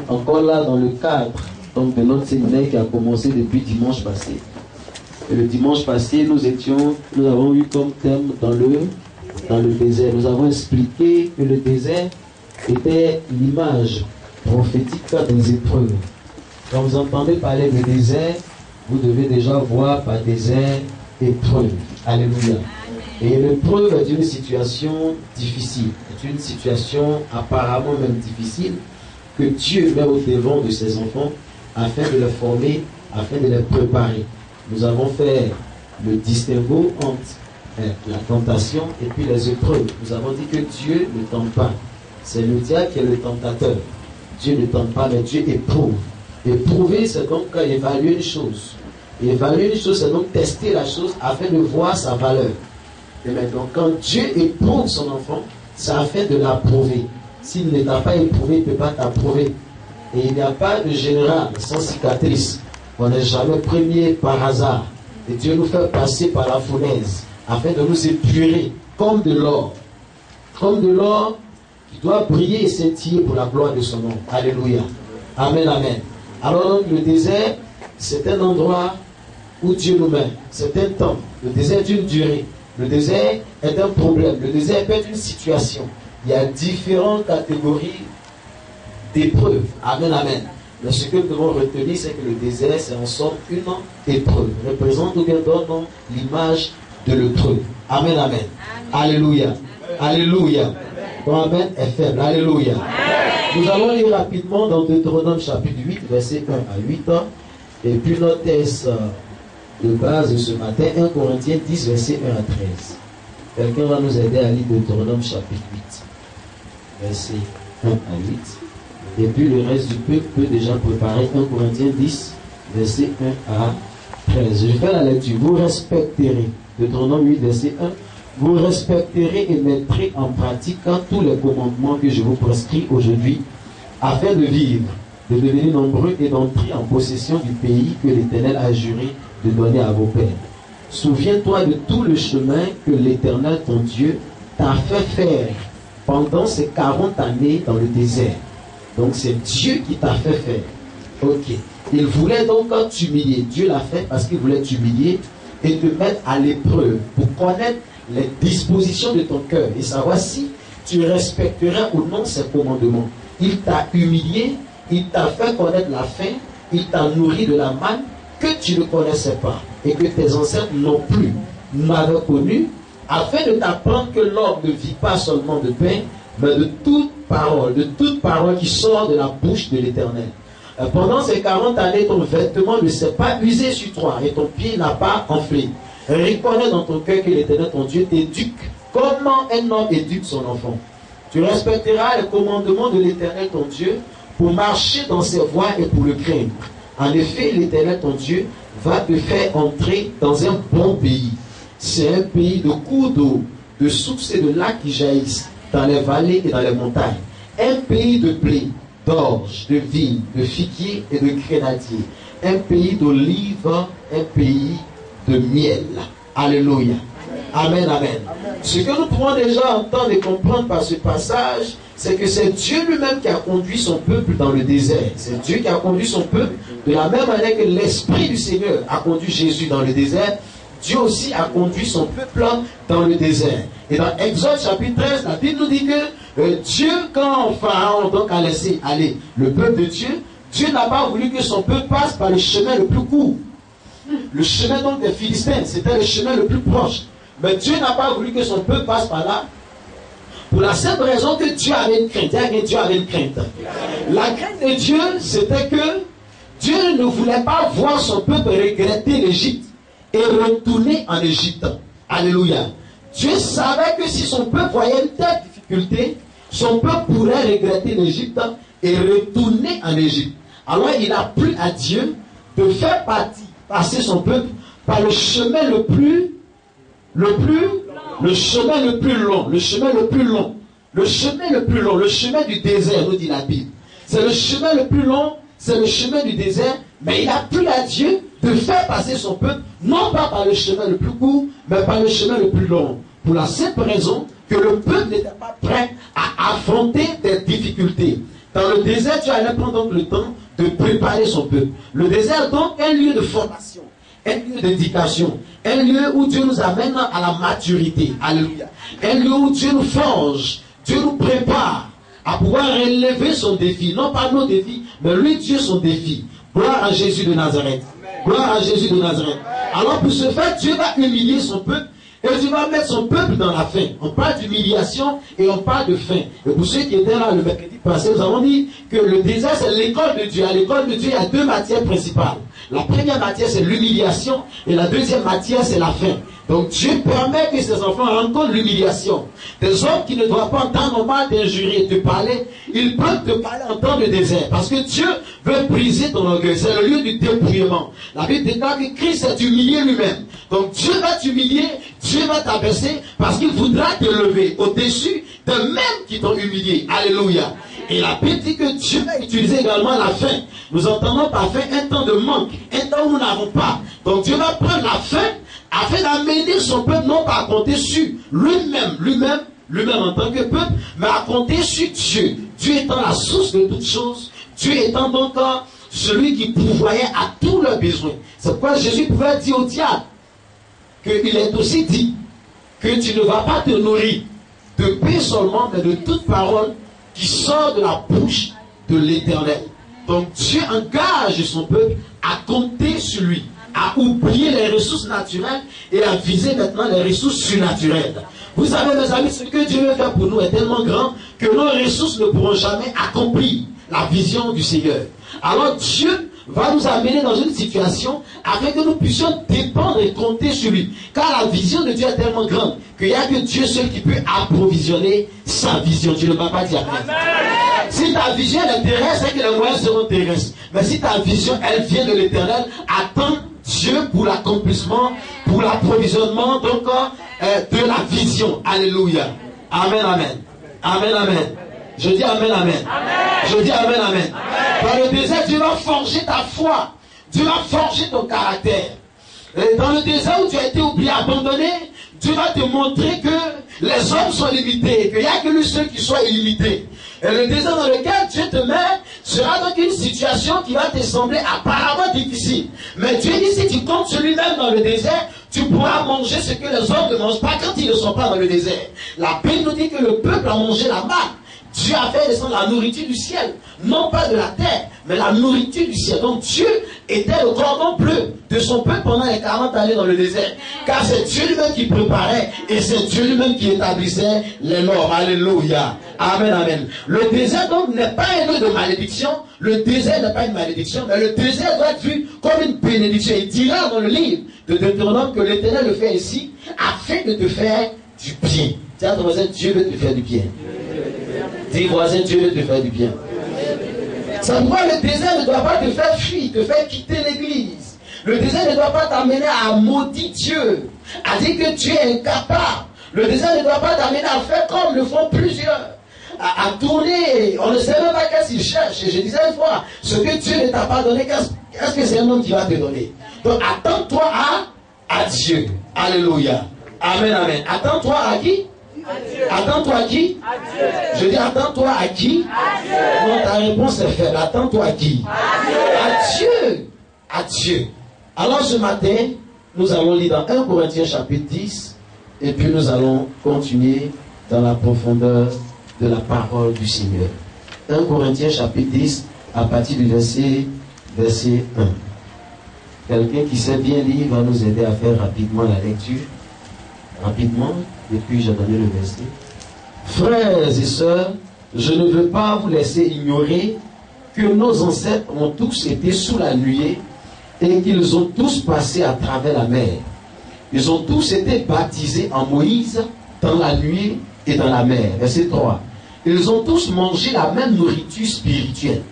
encore là dans le cadre donc, de notre séminaire qui a commencé depuis dimanche passé. Et le dimanche passé, nous avons eu comme thème dans le désert. Nous avons expliqué que le désert était l'image prophétique des épreuves. Quand vous entendez parler de désert, vous devez déjà voir par désert épreuve. Alléluia. Et l'épreuve est une situation difficile, est une situation apparemment même difficile, que Dieu met au devant de ses enfants afin de les former, afin de les préparer. Nous avons fait le distinguo entre la tentation et puis les épreuves. Nous avons dit que Dieu ne tente pas. C'est le diable qui est le tentateur. Dieu ne tente pas, mais Dieu éprouve. Éprouver, c'est donc évaluer une chose. Évaluer une chose, c'est donc tester la chose afin de voir sa valeur. Et maintenant, quand Dieu éprouve son enfant, c'est afin de l'approuver. S'il ne t'a pas éprouvé, il ne peut pas t'approuver. Et il n'y a pas de général sans cicatrice. On n'est jamais premier par hasard. Et Dieu nous fait passer par la fournaise afin de nous épurer comme de l'or. Comme de l'or qui doit briller et scintiller pour la gloire de son nom. Alléluia. Amen, amen. Alors donc, le désert, c'est un endroit où Dieu nous met. C'est un temps. Le désert est une durée. Le désert est un problème. Le désert peut être une situation. Il y a différentes catégories d'épreuves. Amen, amen. Mais ce que nous devons retenir, c'est que le désert, c'est en somme une épreuve. Représente ou bien donne l'image de l'épreuve. Amen, amen. Alléluia. Alléluia. Ton amen est faible. Alléluia. Nous allons lire rapidement dans Deutéronome chapitre 8, verset 1 à 8. Et puis notre texte de base de ce matin, 1 Corinthiens 10, verset 1 à 13. Quelqu'un va nous aider à lire Deutéronome chapitre 8, verset 1 à 8. Et puis le reste du peuple peut déjà préparer 1 Corinthiens 10, verset 1 à 13. Je fais la lecture. Vous respecterez, Deutéronome 8, verset 1, vous respecterez et mettrez en pratique tous les commandements que je vous prescris aujourd'hui, afin de vivre, de devenir nombreux et d'entrer en possession du pays que l'Éternel a juré de donner à vos pères. Souviens-toi de tout le chemin que l'Éternel, ton Dieu, t'a fait faire pendant ces 40 années dans le désert. Donc c'est Dieu qui t'a fait faire. Ok. Il voulait donc t'humilier. Dieu l'a fait parce qu'il voulait t'humilier et te mettre à l'épreuve pour connaître les dispositions de ton cœur et savoir si tu respecteras ou non ses commandements. Il t'a humilié, il t'a fait connaître la faim, il t'a nourri de la manne que tu ne connaissais pas et que tes ancêtres non plus n'avaient connu, afin de t'apprendre que l'homme ne vit pas seulement de pain, mais de toute parole qui sort de la bouche de l'Éternel. Pendant ces 40 années, ton vêtement ne s'est pas usé sur toi et ton pied n'a pas enflé. Reconnais dans ton cœur que l'Éternel, ton Dieu, t'éduque. Comment un homme éduque son enfant? Tu respecteras les commandements de l'Éternel, ton Dieu, pour marcher dans ses voies et pour le craindre. En effet, l'Éternel, ton Dieu, va te faire entrer dans un bon pays. C'est un pays de cours d'eau, de sources et de lacs qui jaillissent dans les vallées et dans les montagnes. Un pays de blé, d'orge, de vignes, de figuiers et de grenadiers. Un pays d'olives, un pays de miel. Alléluia. Amen, amen. Ce que nous pouvons déjà entendre et comprendre par ce passage, c'est que c'est Dieu lui-même qui a conduit son peuple dans le désert. C'est Dieu qui a conduit son peuple de la même manière que l'Esprit du Seigneur a conduit Jésus dans le désert. Dieu aussi a conduit son peuple dans le désert. Et dans Exode chapitre 13, la Bible nous dit que Dieu, quand Pharaon donc a laissé aller le peuple de Dieu, Dieu n'a pas voulu que son peuple passe par le chemin le plus court. Le chemin donc des Philistins, c'était le chemin le plus proche. Mais Dieu n'a pas voulu que son peuple passe par là. Pour la simple raison que Dieu avait une crainte. Dieu avait une crainte. La crainte de Dieu, c'était que Dieu ne voulait pas voir son peuple regretter l'Égypte et retourner en Égypte. Alléluia. Dieu savait que si son peuple voyait une telle difficulté, son peuple pourrait regretter l'Égypte et retourner en Égypte. Alors il a plu à Dieu de faire passer son peuple par le chemin le chemin le plus long, le chemin le plus long, le chemin le plus long, le chemin du désert, nous dit la Bible. C'est le chemin le plus long, c'est le chemin du désert, mais il a plu à Dieu de faire passer son peuple, non pas par le chemin le plus court, mais par le chemin le plus long. Pour la simple raison que le peuple n'était pas prêt à affronter des difficultés. Dans le désert, Dieu allait prendre donc le temps de préparer son peuple. Le désert donc est un lieu de formation, un lieu d'éducation, un lieu où Dieu nous amène à la maturité. Alléluia. Un lieu où Dieu nous forge, Dieu nous prépare à pouvoir relever son défi. Non pas nos défis, mais lui, Dieu, son défi. Gloire à Jésus de Nazareth. Gloire à Jésus de Nazareth. Alors pour ce faire, Dieu va humilier son peuple et Dieu va mettre son peuple dans la faim. On parle d'humiliation et on parle de faim. Et pour ceux qui étaient là le mercredi passé, nous avons dit que le désert, c'est l'école de Dieu. À l'école de Dieu, il y a deux matières principales. La première matière, c'est l'humiliation et la deuxième matière, c'est la faim. Donc Dieu permet que ses enfants rencontrent l'humiliation. Des hommes qui ne doivent pas en temps normal t'injurier, te parler, ils peuvent te parler en temps de désert. Parce que Dieu veut briser ton orgueil. C'est le lieu du dépouillement. La Bible déclare que Christ s'est humilié lui-même. Donc Dieu va t'humilier, Dieu va t'abaisser parce qu'il voudra te lever au-dessus de même qui t'ont humilié. Alléluia. Et la Bible dit que Dieu va utiliser également la faim. Nous entendons par faim un temps de manque, un temps où nous n'avons pas. Donc Dieu va prendre la faim afin d'amener son peuple non pas à compter sur lui-même en tant que peuple, mais à compter sur Dieu. Dieu étant la source de toutes choses, Dieu étant donc celui qui pourvoyait à tous leurs besoins. C'est pourquoi Jésus pouvait dire au diable qu'il est aussi dit que tu ne vas pas te nourrir de pain seulement, mais de toute parole qui sort de la bouche de l'Éternel. Donc Dieu engage son peuple à compter sur lui, à oublier les ressources naturelles et à viser maintenant les ressources surnaturelles. Vous savez, mes amis, ce que Dieu veut faire pour nous est tellement grand que nos ressources ne pourront jamais accomplir la vision du Seigneur. Alors Dieu va nous amener dans une situation afin que nous puissions dépendre et compter sur lui. Car la vision de Dieu est tellement grande qu'il n'y a que Dieu seul qui peut approvisionner sa vision. Tu ne vas pas dire amen. Si ta vision est terrestre, c'est que les moyens seront terrestres. Mais si ta vision, elle vient de l'Éternel, attends Dieu pour l'accomplissement, pour l'approvisionnement donc de la vision. Alléluia. Amen, amen. Amen, amen. Je dis amen, amen. Je dis amen, amen. Dans le désert, Dieu va forger ta foi. Dieu va forger ton caractère. Et dans le désert où tu as été oublié, abandonné, Dieu va te montrer que les hommes sont limités, qu'il n'y a que lui seul qui soit illimité. Et le désert dans lequel Dieu te met sera donc une situation qui va te sembler apparemment difficile. Mais Dieu dit, si tu comptes sur lui-même dans le désert, tu pourras manger ce que les hommes ne mangent pas quand ils ne sont pas dans le désert. La Bible nous dit que le peuple a mangé la manne. Dieu a fait descendre la nourriture du ciel, non pas de la terre, mais la nourriture du ciel. Donc Dieu était le cordon bleu de son peuple pendant les 40 années dans le désert. Car c'est Dieu lui-même qui préparait et c'est Dieu lui-même qui établissait les normes. Alléluia. Amen, amen. Le désert donc n'est pas un lieu de malédiction. Le désert n'est pas une malédiction, mais le désert doit être vu comme une bénédiction. Il dira dans le livre de Deutéronome que l'Éternel le fait ainsi afin de te faire du bien. Tiens, ton voisin, Dieu veut te faire du bien. Dis voisin, Dieu veut te faire du bien. Ça pourquoi le désert ne doit pas te faire fuir, te faire quitter l'église. Le désert ne doit pas t'amener à maudire Dieu, à dire que tu es incapable. Le désert ne doit pas t'amener à faire comme le font plusieurs. À tourner, on ne sait même pas qu'est-ce qu'il cherche. Et je disais une fois, ce que Dieu ne t'a pas donné, qu'est-ce que c'est un homme qui va te donner? Donc attends-toi à Dieu. Alléluia. Amen, amen. Attends-toi à qui? Attends-toi à qui? Je dis attends-toi à qui? Non, ta réponse est faible. Attends-toi à qui? À Dieu. À Dieu. Alors ce matin, nous allons lire dans 1 Corinthiens chapitre 10 et puis nous allons continuer dans la profondeur de la parole du Seigneur. 1 Corinthiens chapitre 10 à partir du verset 1. Quelqu'un qui sait bien lire va nous aider à faire rapidement la lecture. Rapidement, et puis j'ai donné le verset. Frères et sœurs, je ne veux pas vous laisser ignorer que nos ancêtres ont tous été sous la nuée et qu'ils ont tous passé à travers la mer. Ils ont tous été baptisés en Moïse dans la nuée et dans la mer. Verset 3. Ils ont tous mangé la même nourriture spirituelle.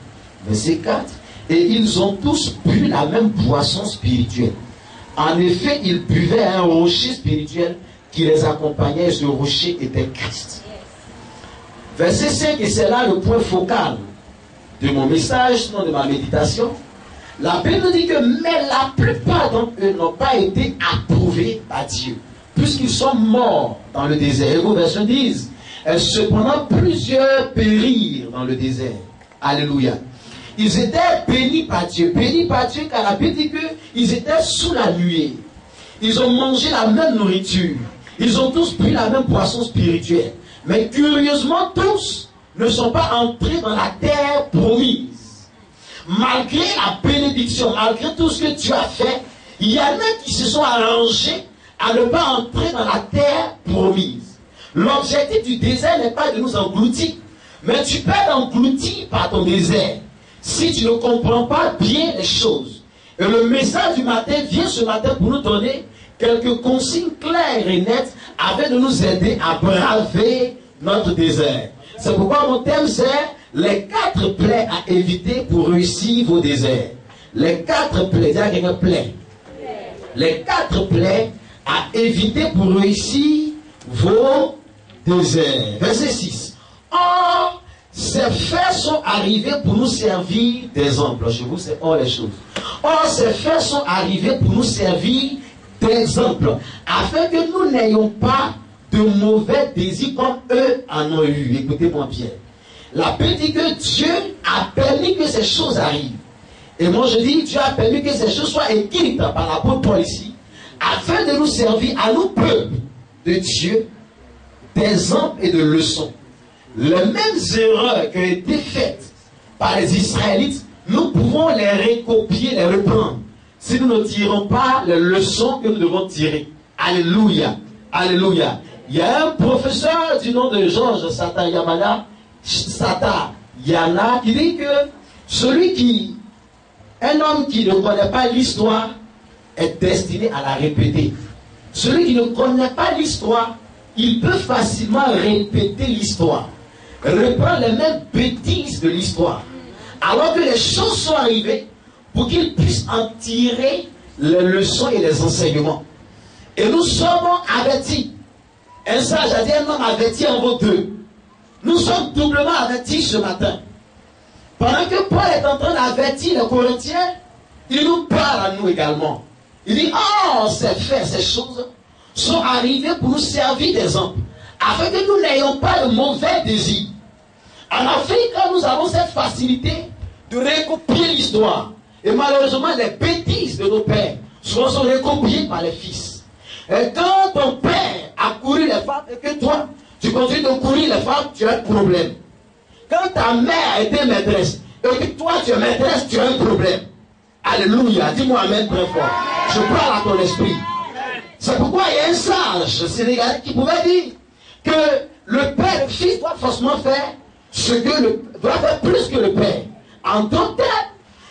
Verset 4. Et ils ont tous bu la même boisson spirituelle. En effet, ils buvaient un rocher spirituel qui les accompagnait, et ce rocher était Christ. Verset 5, et c'est là le point focal de mon message, sinon de ma méditation. La Bible nous dit que, mais la plupart d'entre eux n'ont pas été approuvés par Dieu, puisqu'ils sont morts dans le désert. Et vos versions disent, cependant plusieurs périrent dans le désert. Alléluia. Ils étaient bénis par Dieu car la Bible dit qu'ils étaient sous la nuée. Ils ont mangé la même nourriture. Ils ont tous pris la même boisson spirituelle. Mais curieusement, tous ne sont pas entrés dans la terre promise. Malgré la bénédiction, malgré tout ce que tu as fait, il y en a qui se sont arrangés à ne pas entrer dans la terre promise. L'objectif du désert n'est pas de nous engloutir, mais tu peux être englouti par ton désert si tu ne comprends pas bien les choses. Et le message du matin vient ce matin pour nous donner quelques consignes claires et nettes afin de nous aider à braver notre désert. C'est pourquoi mon thème c'est les 4 plaies à éviter pour réussir vos déserts. Les 4 plaies, dis-à quelqu'un plaies. Les 4 plaies à éviter pour réussir vos déserts. Verset 6. Or, ces faits sont arrivés pour nous servir d'exemple. Chez vous, c'est or les choses. Or, ces faits sont arrivés pour nous servir d'exemple, afin que nous n'ayons pas de mauvais désirs comme eux en ont eu. Écoutez-moi bien. La Bible dit que Dieu a permis que ces choses arrivent. Et moi je dis, Dieu a permis que ces choses soient écrites par l'apôtre Paul ici, afin de nous servir à nous, peuple de Dieu, d'exemples et de leçons. Les mêmes erreurs qui ont été faites par les Israélites, nous pouvons les recopier, les reprendre, si nous ne tirons pas les leçons que nous devons tirer. Alléluia. Alléluia. Il y a un professeur du nom de Georges Satayamana, Satayana, qui dit que un homme qui ne connaît pas l'histoire est destiné à la répéter. Celui qui ne connaît pas l'histoire, il peut facilement répéter l'histoire, reprendre les mêmes bêtises de l'histoire, alors que les choses sont arrivées pour qu'il puisse en tirer les leçons et les enseignements. Et nous sommes avertis. Un sage a dit un homme averti en vaut 2. Nous sommes doublement avertis ce matin. Pendant que Paul est en train d'avertir les Corinthiens, il nous parle à nous également. Il dit, oh, ces faits, ces choses sont arrivées pour nous servir d'exemple, afin que nous n'ayons pas de mauvais désirs. En Afrique, nous avons cette facilité de recopier l'histoire. Et malheureusement, les bêtises de nos pères sont recopiées par les fils. Et quand ton père a couru les femmes et que toi, tu continues de courir les femmes, tu as un problème. Quand ta mère a été maîtresse et que toi tu es maîtresse, tu as un problème. Alléluia, dis-moi amen très fort. Je parle à ton esprit. C'est pourquoi il y a un sage sénégalais qui pouvait dire que le père et le fils doivent forcément faire ce que doit faire plus que le père. En tant que tel,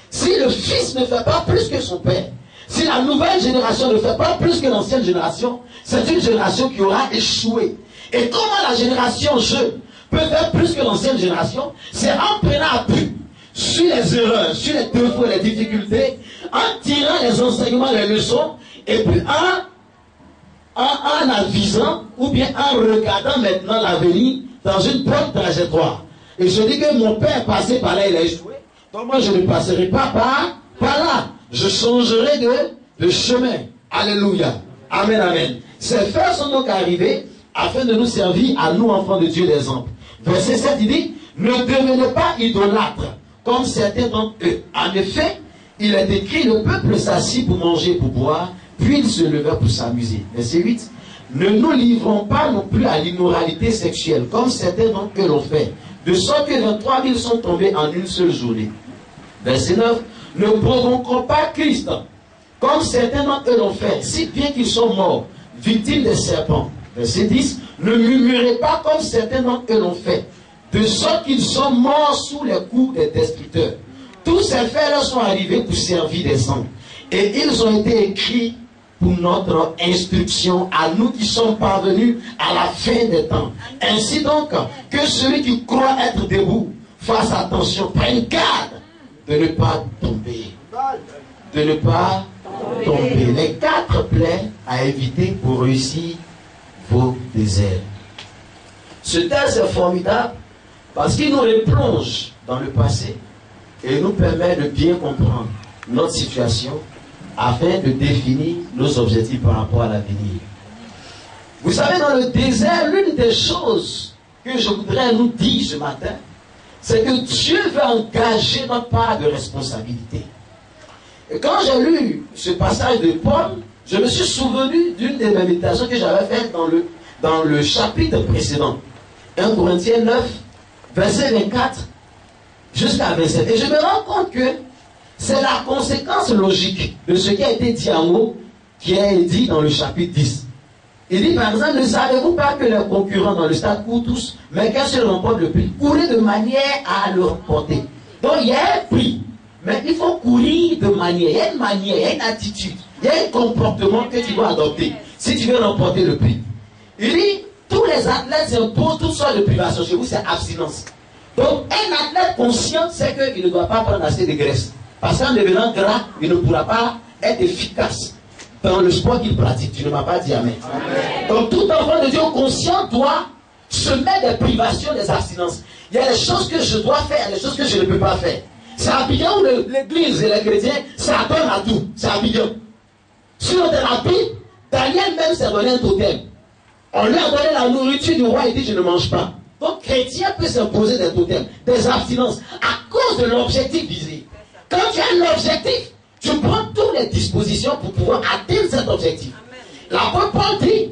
si le fils ne fait pas plus que son père, si la nouvelle génération ne fait pas plus que l'ancienne génération, c'est une génération qui aura échoué. Et comment la génération jeune peut faire plus que l'ancienne génération? C'est en prenant appui sur les erreurs, sur les défauts, les difficultés, en tirant les enseignements, les leçons, et puis en avisant, ou bien en regardant maintenant l'avenir dans une bonne trajectoire. Et je dis que mon père passé par là, il a échoué. Donc moi je ne passerai pas par là. Je changerai de chemin. Alléluia. Amen, amen. Ces faits sont donc arrivés afin de nous servir à nous, enfants de Dieu, d'exemple. Verset 7, il dit, ne devenez pas idolâtres, comme certains d'entre eux. En effet, il est écrit, le peuple s'assit pour manger, pour boire, puis il se leva pour s'amuser. Verset 8, ne nous livrons pas non plus à l'immoralité sexuelle, comme certains d'entre eux l'ont fait, de sorte que 23 000 sont tombés en une seule journée. Verset 9, ne provoquons pas Christ, comme certains d'entre eux l'ont fait, si bien qu'ils sont morts, victimes des serpents. Verset 10, ne murmurez pas comme certains d'entre eux l'ont fait, de sorte qu'ils sont morts sous les coups des destructeurs. Tous ces faits-là sont arrivés pour servir des hommes. Et ils ont été écrits pour notre instruction, à nous qui sommes parvenus à la fin des temps. Ainsi donc, que celui qui croit être debout fasse attention, prenne garde de ne pas tomber. De ne pas tomber. Les 4 plaies à éviter pour réussir vos déserts. Ce texte est formidable parce qu'il nous replonge dans le passé et nous permet de bien comprendre notre situation afin de définir nos objectifs par rapport à l'avenir. Vous savez, dans le désert, l'une des choses que je voudrais nous dire ce matin, c'est que Dieu veut engager notre part de responsabilité. Et quand j'ai lu ce passage de Paul, je me suis souvenu d'une des méditations que j'avais faites dans le chapitre précédent. 1 Corinthiens 9, verset 24 jusqu'à 27. Et je me rends compte que c'est la conséquence logique de ce qui a été dit en haut, qui est dit dans le chapitre 10. Il dit par exemple, ne savez-vous pas que les concurrents dans le stade courent tous, mais qu'un seul remporte le prix? Courez de manière à le remporter. Donc il y a un prix, mais il faut courir de manière. Il y a une manière, il y a une attitude, il y a un comportement que tu dois adopter si tu veux remporter le prix. Il dit, tous les athlètes s'imposent toutes sortes de privations. Chez vous, c'est abstinence. Donc un athlète conscient sait qu'il ne doit pas prendre assez de graisse. Parce qu'en devenant gras, il ne pourra pas être efficace dans le sport qu'il pratique. Tu ne m'as pas dit amen. Donc tout enfant de Dieu conscient doit se mettre des privations, des abstinences. Il y a des choses que je dois faire, des choses que je ne peux pas faire. C'est Abidjan où l'église et les chrétiens s'attendent à tout. C'est Abidjan. Sur de la Bible, Daniel même s'est donné un totem. On lui a donné la nourriture du roi et dit je ne mange pas. Donc chrétien peut s'imposer des totems, des abstinences à cause de l'objectif visé. Quand tu as un objectif, tu prends toutes les dispositions pour pouvoir atteindre cet objectif. L'apôtre Paul dit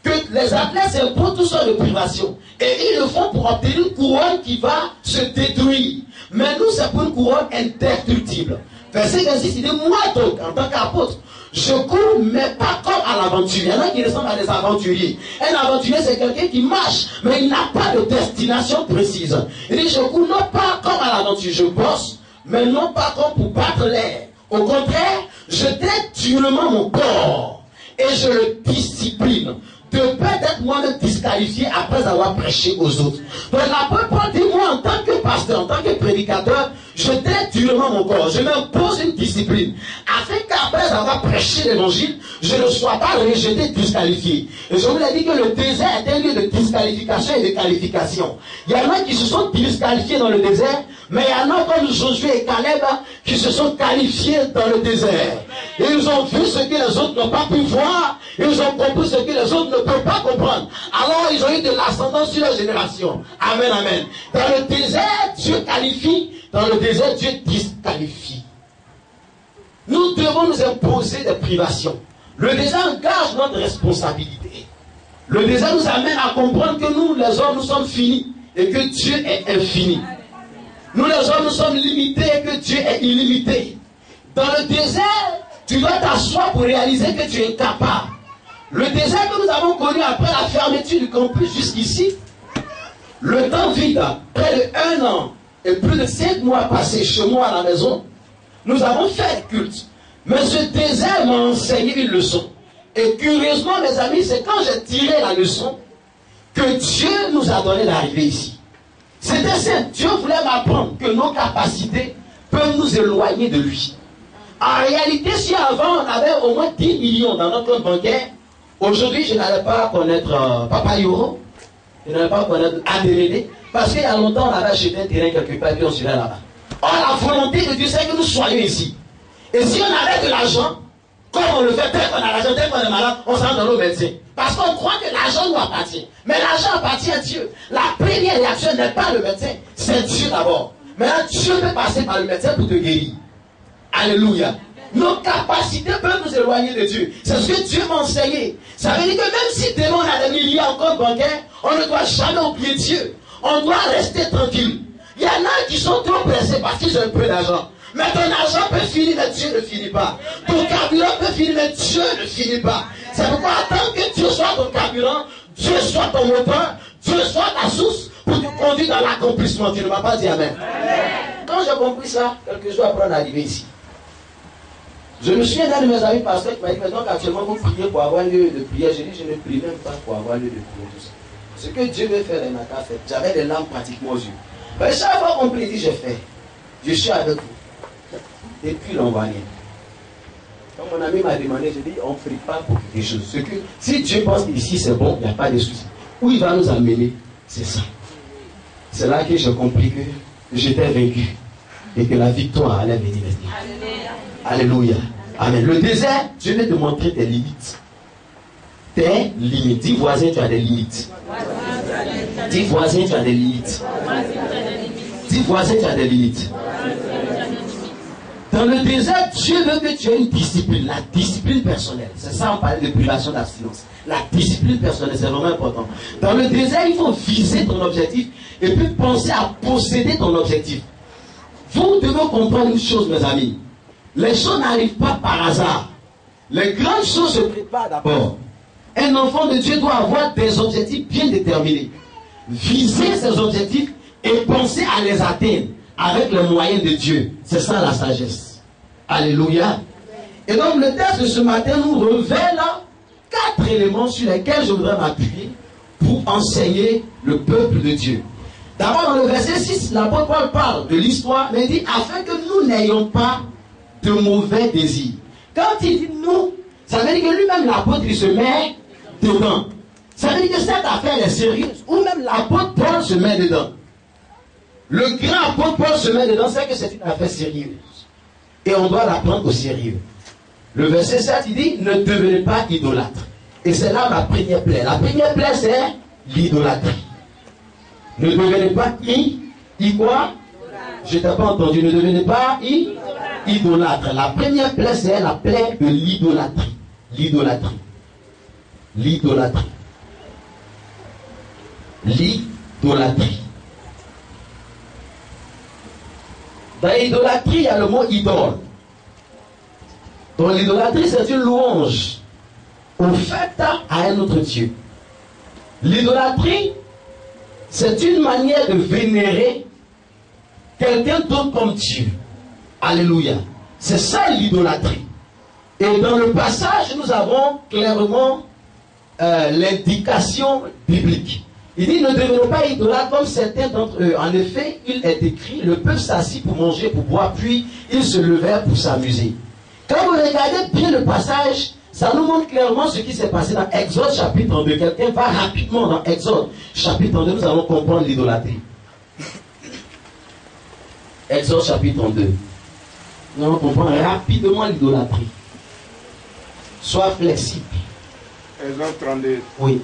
que les athlètes s'imposent toutes sortes de privations. Et ils le font pour obtenir une couronne qui va se détruire. Mais nous, c'est pour une couronne indestructible. Verset 26, il dit, moi donc, en tant qu'apôtre, je cours, mais pas comme à l'aventure. Il y en a qui ressemblent à des aventuriers. Un aventurier, c'est quelqu'un qui marche, mais il n'a pas de destination précise. Il dit, je cours non pas comme à l'aventure, je bosse, mais non pas comme pour battre l'air. Au contraire, je traite durement mon corps et je le discipline, de peur d'être moi-même disqualifié après avoir prêché aux autres. Donc l'apôtre Paul dit, moi en tant que pasteur, en tant que prédicateur, je traite durement mon corps, je m'impose une discipline, afin qu'après avoir prêché l'évangile, je ne sois pas rejeté, disqualifié. Et je vous l'ai dit que le désert est un lieu de disqualification et de qualification. Il y en a qui se sont disqualifiés dans le désert, mais il y en a comme Josué et Caleb qui se sont qualifiés dans le désert. Et ils ont vu ce que les autres n'ont pas pu voir, ils ont compris ce que les autres ne peuvent pas comprendre. Alors ils ont eu de l'ascendance sur leur génération. Amen, amen. Dans le désert, Dieu qualifie, dans le désert, Dieu disqualifie. Nous devons nous imposer des privations. Le désert engage notre responsabilité. Le désert nous amène à comprendre que nous, les hommes, nous sommes finis et que Dieu est infini. Nous, les hommes, nous sommes limités et que Dieu est illimité. Dans le désert, tu dois t'asseoir pour réaliser que tu es incapable. Le désert que nous avons connu après la fermeture du campus jusqu'ici, le temps vide, près de 1 an et plus de 5 mois passés chez moi à la maison, nous avons fait culte. Mais ce désert m'a enseigné une leçon. Et curieusement, mes amis, c'est quand j'ai tiré la leçon que Dieu nous a donné d'arriver ici. C'était simple. Dieu voulait m'apprendre que nos capacités peuvent nous éloigner de lui. En réalité, si avant on avait au moins 10 millions dans notre compte bancaire, aujourd'hui je n'allais pas connaître Papa Yoro, je n'allais pas connaître Adélédé, parce qu'il y a longtemps on avait acheté un terrain quelque part et on serait là-bas. Or la volonté de Dieu c'est que nous soyons ici. Et si on avait de l'argent, comme on le fait, dès qu'on a l'argent, dès qu'on est malade, on s'en dans nos médecins. Parce qu'on croit que l'argent nous appartient. Mais l'argent appartient à Dieu. La première réaction n'est pas le médecin, c'est Dieu d'abord. Maintenant, Dieu peut passer par le médecin pour te guérir. Alléluia. Nos capacités peuvent nous éloigner de Dieu. C'est ce que Dieu m'a enseigné. Ça veut dire que même si demain on a des milliards en compte bancaire, on ne doit jamais oublier Dieu. On doit rester tranquille. Il y en a qui sont trop pressés parce qu'ils ont un peu d'argent. Mais ton argent peut finir, mais Dieu ne finit pas. Ton carburant peut finir, mais Dieu ne finit pas. C'est pourquoi attends que Dieu soit ton carburant, Dieu soit ton moteur, Dieu soit ta source pour te conduire dans l'accomplissement. Tu ne m'as pas dit amen. Quand j'ai compris ça, quelques jours après on est arrivé ici. Je me souviens d'un de mes amis pasteurs qui m'a dit, mais donc actuellement vous priez pour avoir lieu de prière. J'ai dit, je ne prie même pas pour avoir lieu de prière. Tout ça. Ce que Dieu veut faire, il n'a qu'à faire. J'avais des larmes pratiquement aux yeux. Mais chaque fois qu'on prie, il dit, je fais. Je suis avec vous. Et puis il n'envoie rien. Quand mon ami m'a demandé, je dis, on ne prie pas pour quelque chose. Ce que, si Dieu pense qu'ici c'est bon, il n'y a pas de souci. Où il va nous amener, c'est ça. C'est là que j'ai compris que j'étais vaincu. Et que la victoire allait venir maintenant. Alléluia. Amen. Le désert, Dieu veut te montrer tes limites. Tes limites. Dis voisin, tu as des limites. Dis voisin, tu as des limites. Dis Dis voisin, tu as des limites. Dans le désert, Dieu veut que tu aies une discipline, la discipline personnelle. C'est ça, on parlait de privation d'abstinence. La discipline personnelle, c'est vraiment important. Dans le désert, il faut viser ton objectif et puis penser à posséder ton objectif. Vous devez comprendre une chose, mes amis. Les choses n'arrivent pas par hasard. Les grandes choses se préparent d'abord. Un enfant de Dieu doit avoir des objectifs bien déterminés. Viser ces objectifs et penser à les atteindre avec les moyens de Dieu. C'est ça la sagesse. Alléluia. Et donc le texte de ce matin nous révèle 4 éléments sur lesquels je voudrais m'appuyer pour enseigner le peuple de Dieu. D'abord dans le verset 6, l'apôtre Paul parle de l'histoire, mais il dit afin que nous n'ayons pas de mauvais désirs. Quand il dit nous, ça veut dire que lui-même l'apôtre il se met dedans. Ça veut dire que cette affaire est sérieuse, ou même l'apôtre Paul se met dedans. Le grand apôtre Paul se met dedans, c'est que c'est une affaire sérieuse. Et on doit la prendre au sérieux. Le verset 7, il dit, ne devenez pas idolâtres. Et c'est là ma première plaie. La première plaie, c'est l'idolâtrie. Ne devenez pas quoi? Je t'ai pas entendu. Ne devenez pas idolâtres. La première plaie, c'est la plaie de l'idolâtrie. L'idolâtrie. L'idolâtrie. L'idolâtrie. Dans l'idolâtrie, il y a le mot idole. Donc l'idolâtrie, c'est une louange au fait à un autre Dieu. L'idolâtrie, c'est une manière de vénérer quelqu'un d'autre comme Dieu. Alléluia. C'est ça l'idolâtrie. Et dans le passage, nous avons clairement l'indication biblique. Il dit, ne devenez pas idolâtres comme certains d'entre eux. En effet, il est écrit, le peuple s'assit pour manger, pour boire, puis ils se levèrent pour s'amuser. Quand vous regardez bien le passage, ça nous montre clairement ce qui s'est passé dans Exode chapitre 2. Quelqu'un va rapidement dans Exode chapitre 2, nous allons comprendre l'idolâtrie. Exode chapitre 2. Nous allons comprendre rapidement l'idolâtrie. Sois flexible. Exode 32. Oui.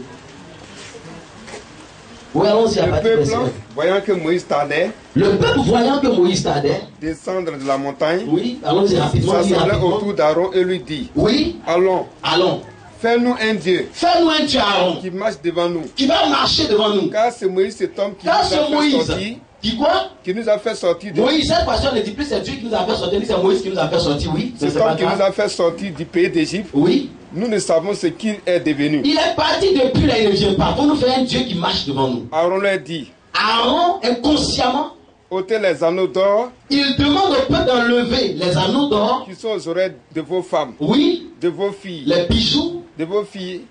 Oui, allons-y à Le partir peuple, de voyant que Moïse tardait, le peuple voyant que Moïse tardait, descendre de la montagne, oui, allons-y rapidement. s'assemblait autour d'Aaron et lui dit, Oui, allons, allons. fais-nous un Dieu Fais-nous un Dieu Aaron qui marche devant nous. qui va marcher devant nous. Car c'est Moïse, cet homme qui nous Car a c'est fait Moïse sortir, qui quoi? qui nous a fait sortir de Moïse, cette fois-ci, ne dit plus c'est Dieu qui nous a fait sortir, c'est Moïse qui nous a fait sortir, oui. cet homme qui nous a fait sortir du pays d'Égypte. Oui. Nous ne savons ce qu'il est devenu. Il est parti depuis là, il ne vient pas. Pour nous faire un Dieu qui marche devant nous. Aaron leur dit, Aaron, inconsciemment, ôtez les anneaux d'or il demande au peuple d'enlever les anneaux d'or, qui sont aux oreilles de vos femmes, oui, de vos filles, les bijoux, de vos filles,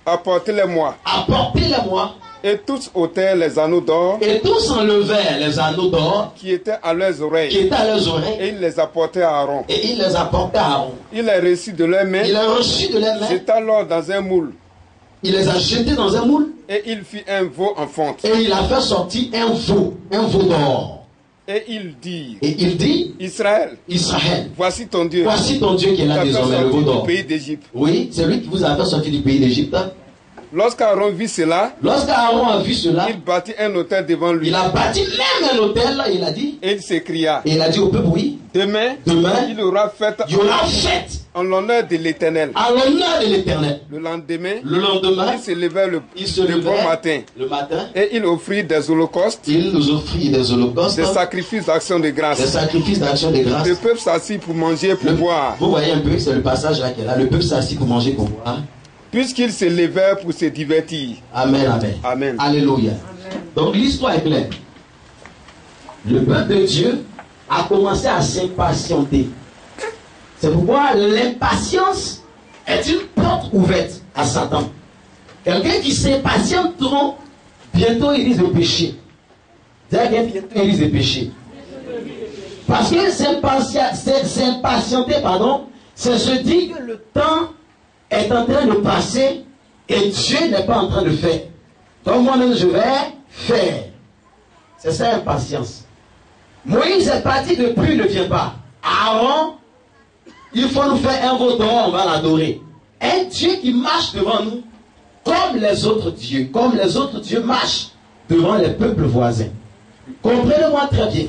apportez-les-moi. apportez-les-moi. Et tous ôtèrent les anneaux d'or Et tous enlevèrent les anneaux d'or qui étaient à leurs qui oreilles, étaient à leurs et oreilles ils les apportèrent à Aaron. et il les apportait à Aaron. Il les reçut de leurs mains, Il a reçu de leurs mains, jeta l'or dans un moule, il les a jetés dans un moule et il fit un veau en fonte. et il a fait sortir un veau d'or. Et il dit, Et il dit, Israël, Israël, voici ton Dieu, voici ton Dieu qui est qui là t'a fait désormais, le veau sortir d'or. du pays d'Égypte. Oui, c'est lui qui vous a fait sortir du pays d'Égypte. Lorsqu'Aaron vit cela, Lorsqu'Aaron a vu cela, il bâtit un autel devant lui, il a bâti même un hôtel, il a dit, et il s'écria, et il a dit au peuple, oui, demain, demain, il aura fête il y aura fête en l'honneur de l'Éternel. à l'honneur de l'Éternel. Le lendemain, Le lendemain, il se leva il se le bon levait matin, le matin, et il offrit des holocaustes, il nous offrit des holocaustes, des sacrifices d'action de des grâce. sacrifices d'action de grâce. Le peuple s'assit pour manger, pour boire. Vous voyez un peu, c'est le passage là qui est là. Le peuple s'assit pour manger, pour boire. Puisqu'ils se levèrent pour se divertir. Amen, amen. Amen. Alléluia. Donc l'histoire est claire. Le peuple de Dieu a commencé à s'impatienter. C'est pourquoi l'impatience est une porte ouverte à Satan. Quelqu'un qui s'impatiente trop, bientôt il risque de pécher. C'est-à-dire bientôt il risque de pécher. Parce que s'impatienter, c'est se dire que le temps est en train de passer et Dieu n'est pas en train de faire. Donc moi-même je vais faire. C'est ça l'impatience. Moïse est parti depuis, il ne vient pas. Aaron, il faut nous faire un veau d'or, on va l'adorer. Un Dieu qui marche devant nous comme les autres dieux. Comme les autres dieux marchent devant les peuples voisins. Comprenez-moi très bien.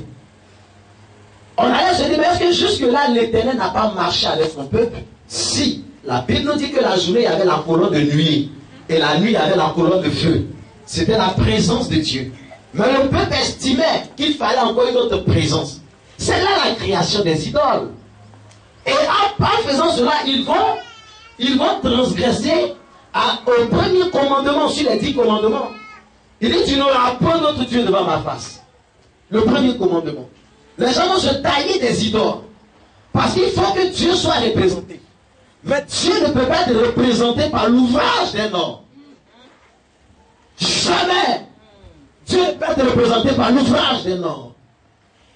On allait se dire, mais est-ce que jusque-là, l'Éternel n'a pas marché avec son peuple? Si. La Bible nous dit que la journée, il y avait la colonne de nuit. Et la nuit, il y avait la colonne de feu. C'était la présence de Dieu. Mais le peuple estimait qu'il fallait encore une autre présence. C'est là la création des idoles. Et en faisant cela, ils vont transgresser au premier commandement, sur les 10 commandements. Il dit, tu n'auras point d'autre Dieu devant ma face. Le premier commandement. Les gens vont se tailler des idoles. Parce qu'il faut que Dieu soit représenté. Mais Dieu ne peut pas être représenté par l'ouvrage d'un homme. Jamais. Dieu ne peut être représenté par l'ouvrage d'un homme.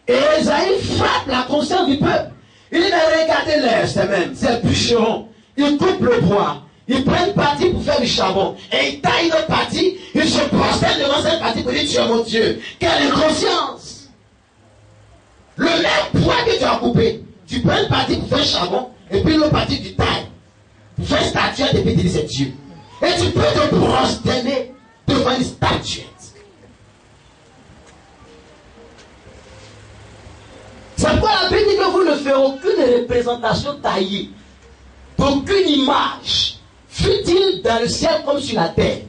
Et Esaïe frappe la conscience du peuple. Il dit, mais regardez-les, c'est même, c'est bûcheron. Ils coupent le bois. Ils prennent parti pour faire du charbon. Et ils taillent notre partie. Ils se prosternent devant cette partie pour dire, tu es mon Dieu. Quelle inconscience! Le même bois que tu as coupé, tu prends une partie pour faire charbon, et puis l'autre partie tu tailles. Pour faire statuette, et puis tu dis, c'est Dieu. Et tu peux te prosterner devant une statuette. C'est pourquoi la Bible dit que vous ne ferez aucune représentation taillée, d'aucune image, fût-il dans le ciel comme sur la terre.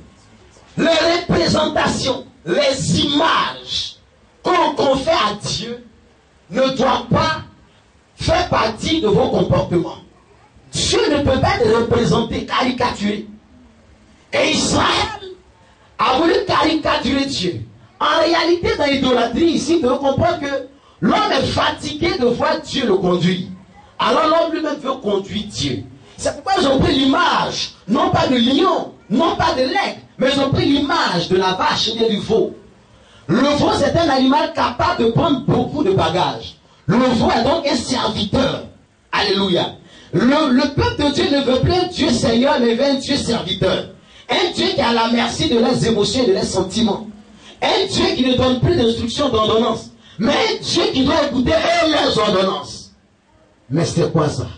Les représentations, les images qu'on confère à Dieu ne doivent pas faire partie de vos comportements. Dieu ne peut pas être représenté, caricaturé. Et Israël a voulu caricaturer Dieu. En réalité, dans l'idolâtrie, ici, vous devez comprendre que l'homme est fatigué de voir Dieu le conduire. Alors l'homme lui-même veut conduire Dieu. C'est pourquoi ils ont pris l'image, non pas de lion, non pas de l'aigle, mais ils ont pris l'image de la vache et du veau. Le veau, c'est un animal capable de prendre beaucoup de bagages. Le veau est donc un serviteur. Alléluia. Le peuple de Dieu ne veut plus un Dieu Seigneur, mais un Dieu serviteur. Un Dieu qui a la merci de leurs émotions et de leurs sentiments. Un Dieu qui ne donne plus d'instructions d'ordonnance. Mais un Dieu qui doit écouter leurs ordonnances. Mais c'est quoi ça?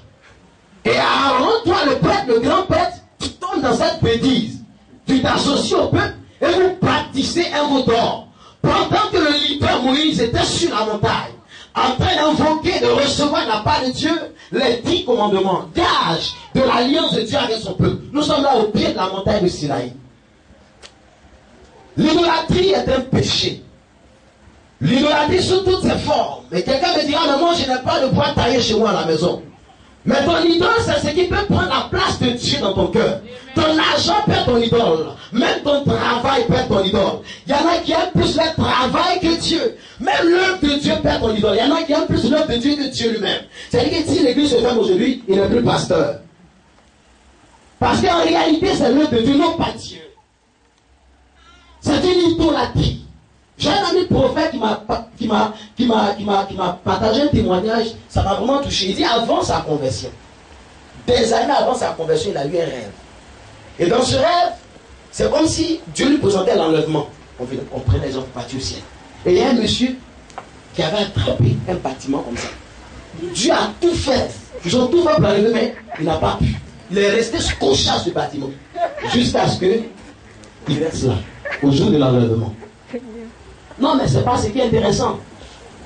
Et Aaron, toi le prêtre, le grand prêtre, tu tombes dans cette bêtise. Tu t'associes au peuple et vous pratiquez un mot d'or. Pendant que le leader Moïse était sur la montagne, en train d'invoquer, de recevoir de la part de Dieu les 10 commandements, gage de l'alliance de Dieu avec son peuple. Nous sommes là au pied de la montagne de Sinaï. L'idolâtrie est un péché. L'idolâtrie sous toutes ses formes. Et quelqu'un me dira, mais moi je n'ai pas de bois taillé chez moi à la maison. Mais ton idole, c'est ce qui peut prendre la place de Dieu dans ton cœur. Ton argent perd ton idole. Même ton travail perd ton idole. Il y en a qui aiment plus le travail que Dieu. Même l'œuvre de Dieu perd ton idole. Il y en a qui aiment plus l'œuvre de Dieu que Dieu lui-même. C'est-à-dire que si l'église se ferme aujourd'hui, il n'est plus pasteur. Parce qu'en réalité, c'est l'œuvre de Dieu, non pas Dieu. C'est une idolâtrie. J'ai un ami prophète qui m'a partagé un témoignage, ça m'a vraiment touché. Il dit avant sa conversion, des années avant sa conversion, il a eu un rêve. Et dans ce rêve, c'est comme si Dieu lui présentait l'enlèvement. On prenait les gens pour partir au ciel. Et il y a un monsieur qui avait attrapé un bâtiment comme ça. Dieu a tout fait. Ils ont tout fait pour l'enlever, mais il n'a pas pu. Il est resté scotché à ce bâtiment. Jusqu'à ce qu'il reste là, au jour de l'enlèvement. Non, mais ce n'est pas ce qui est intéressant.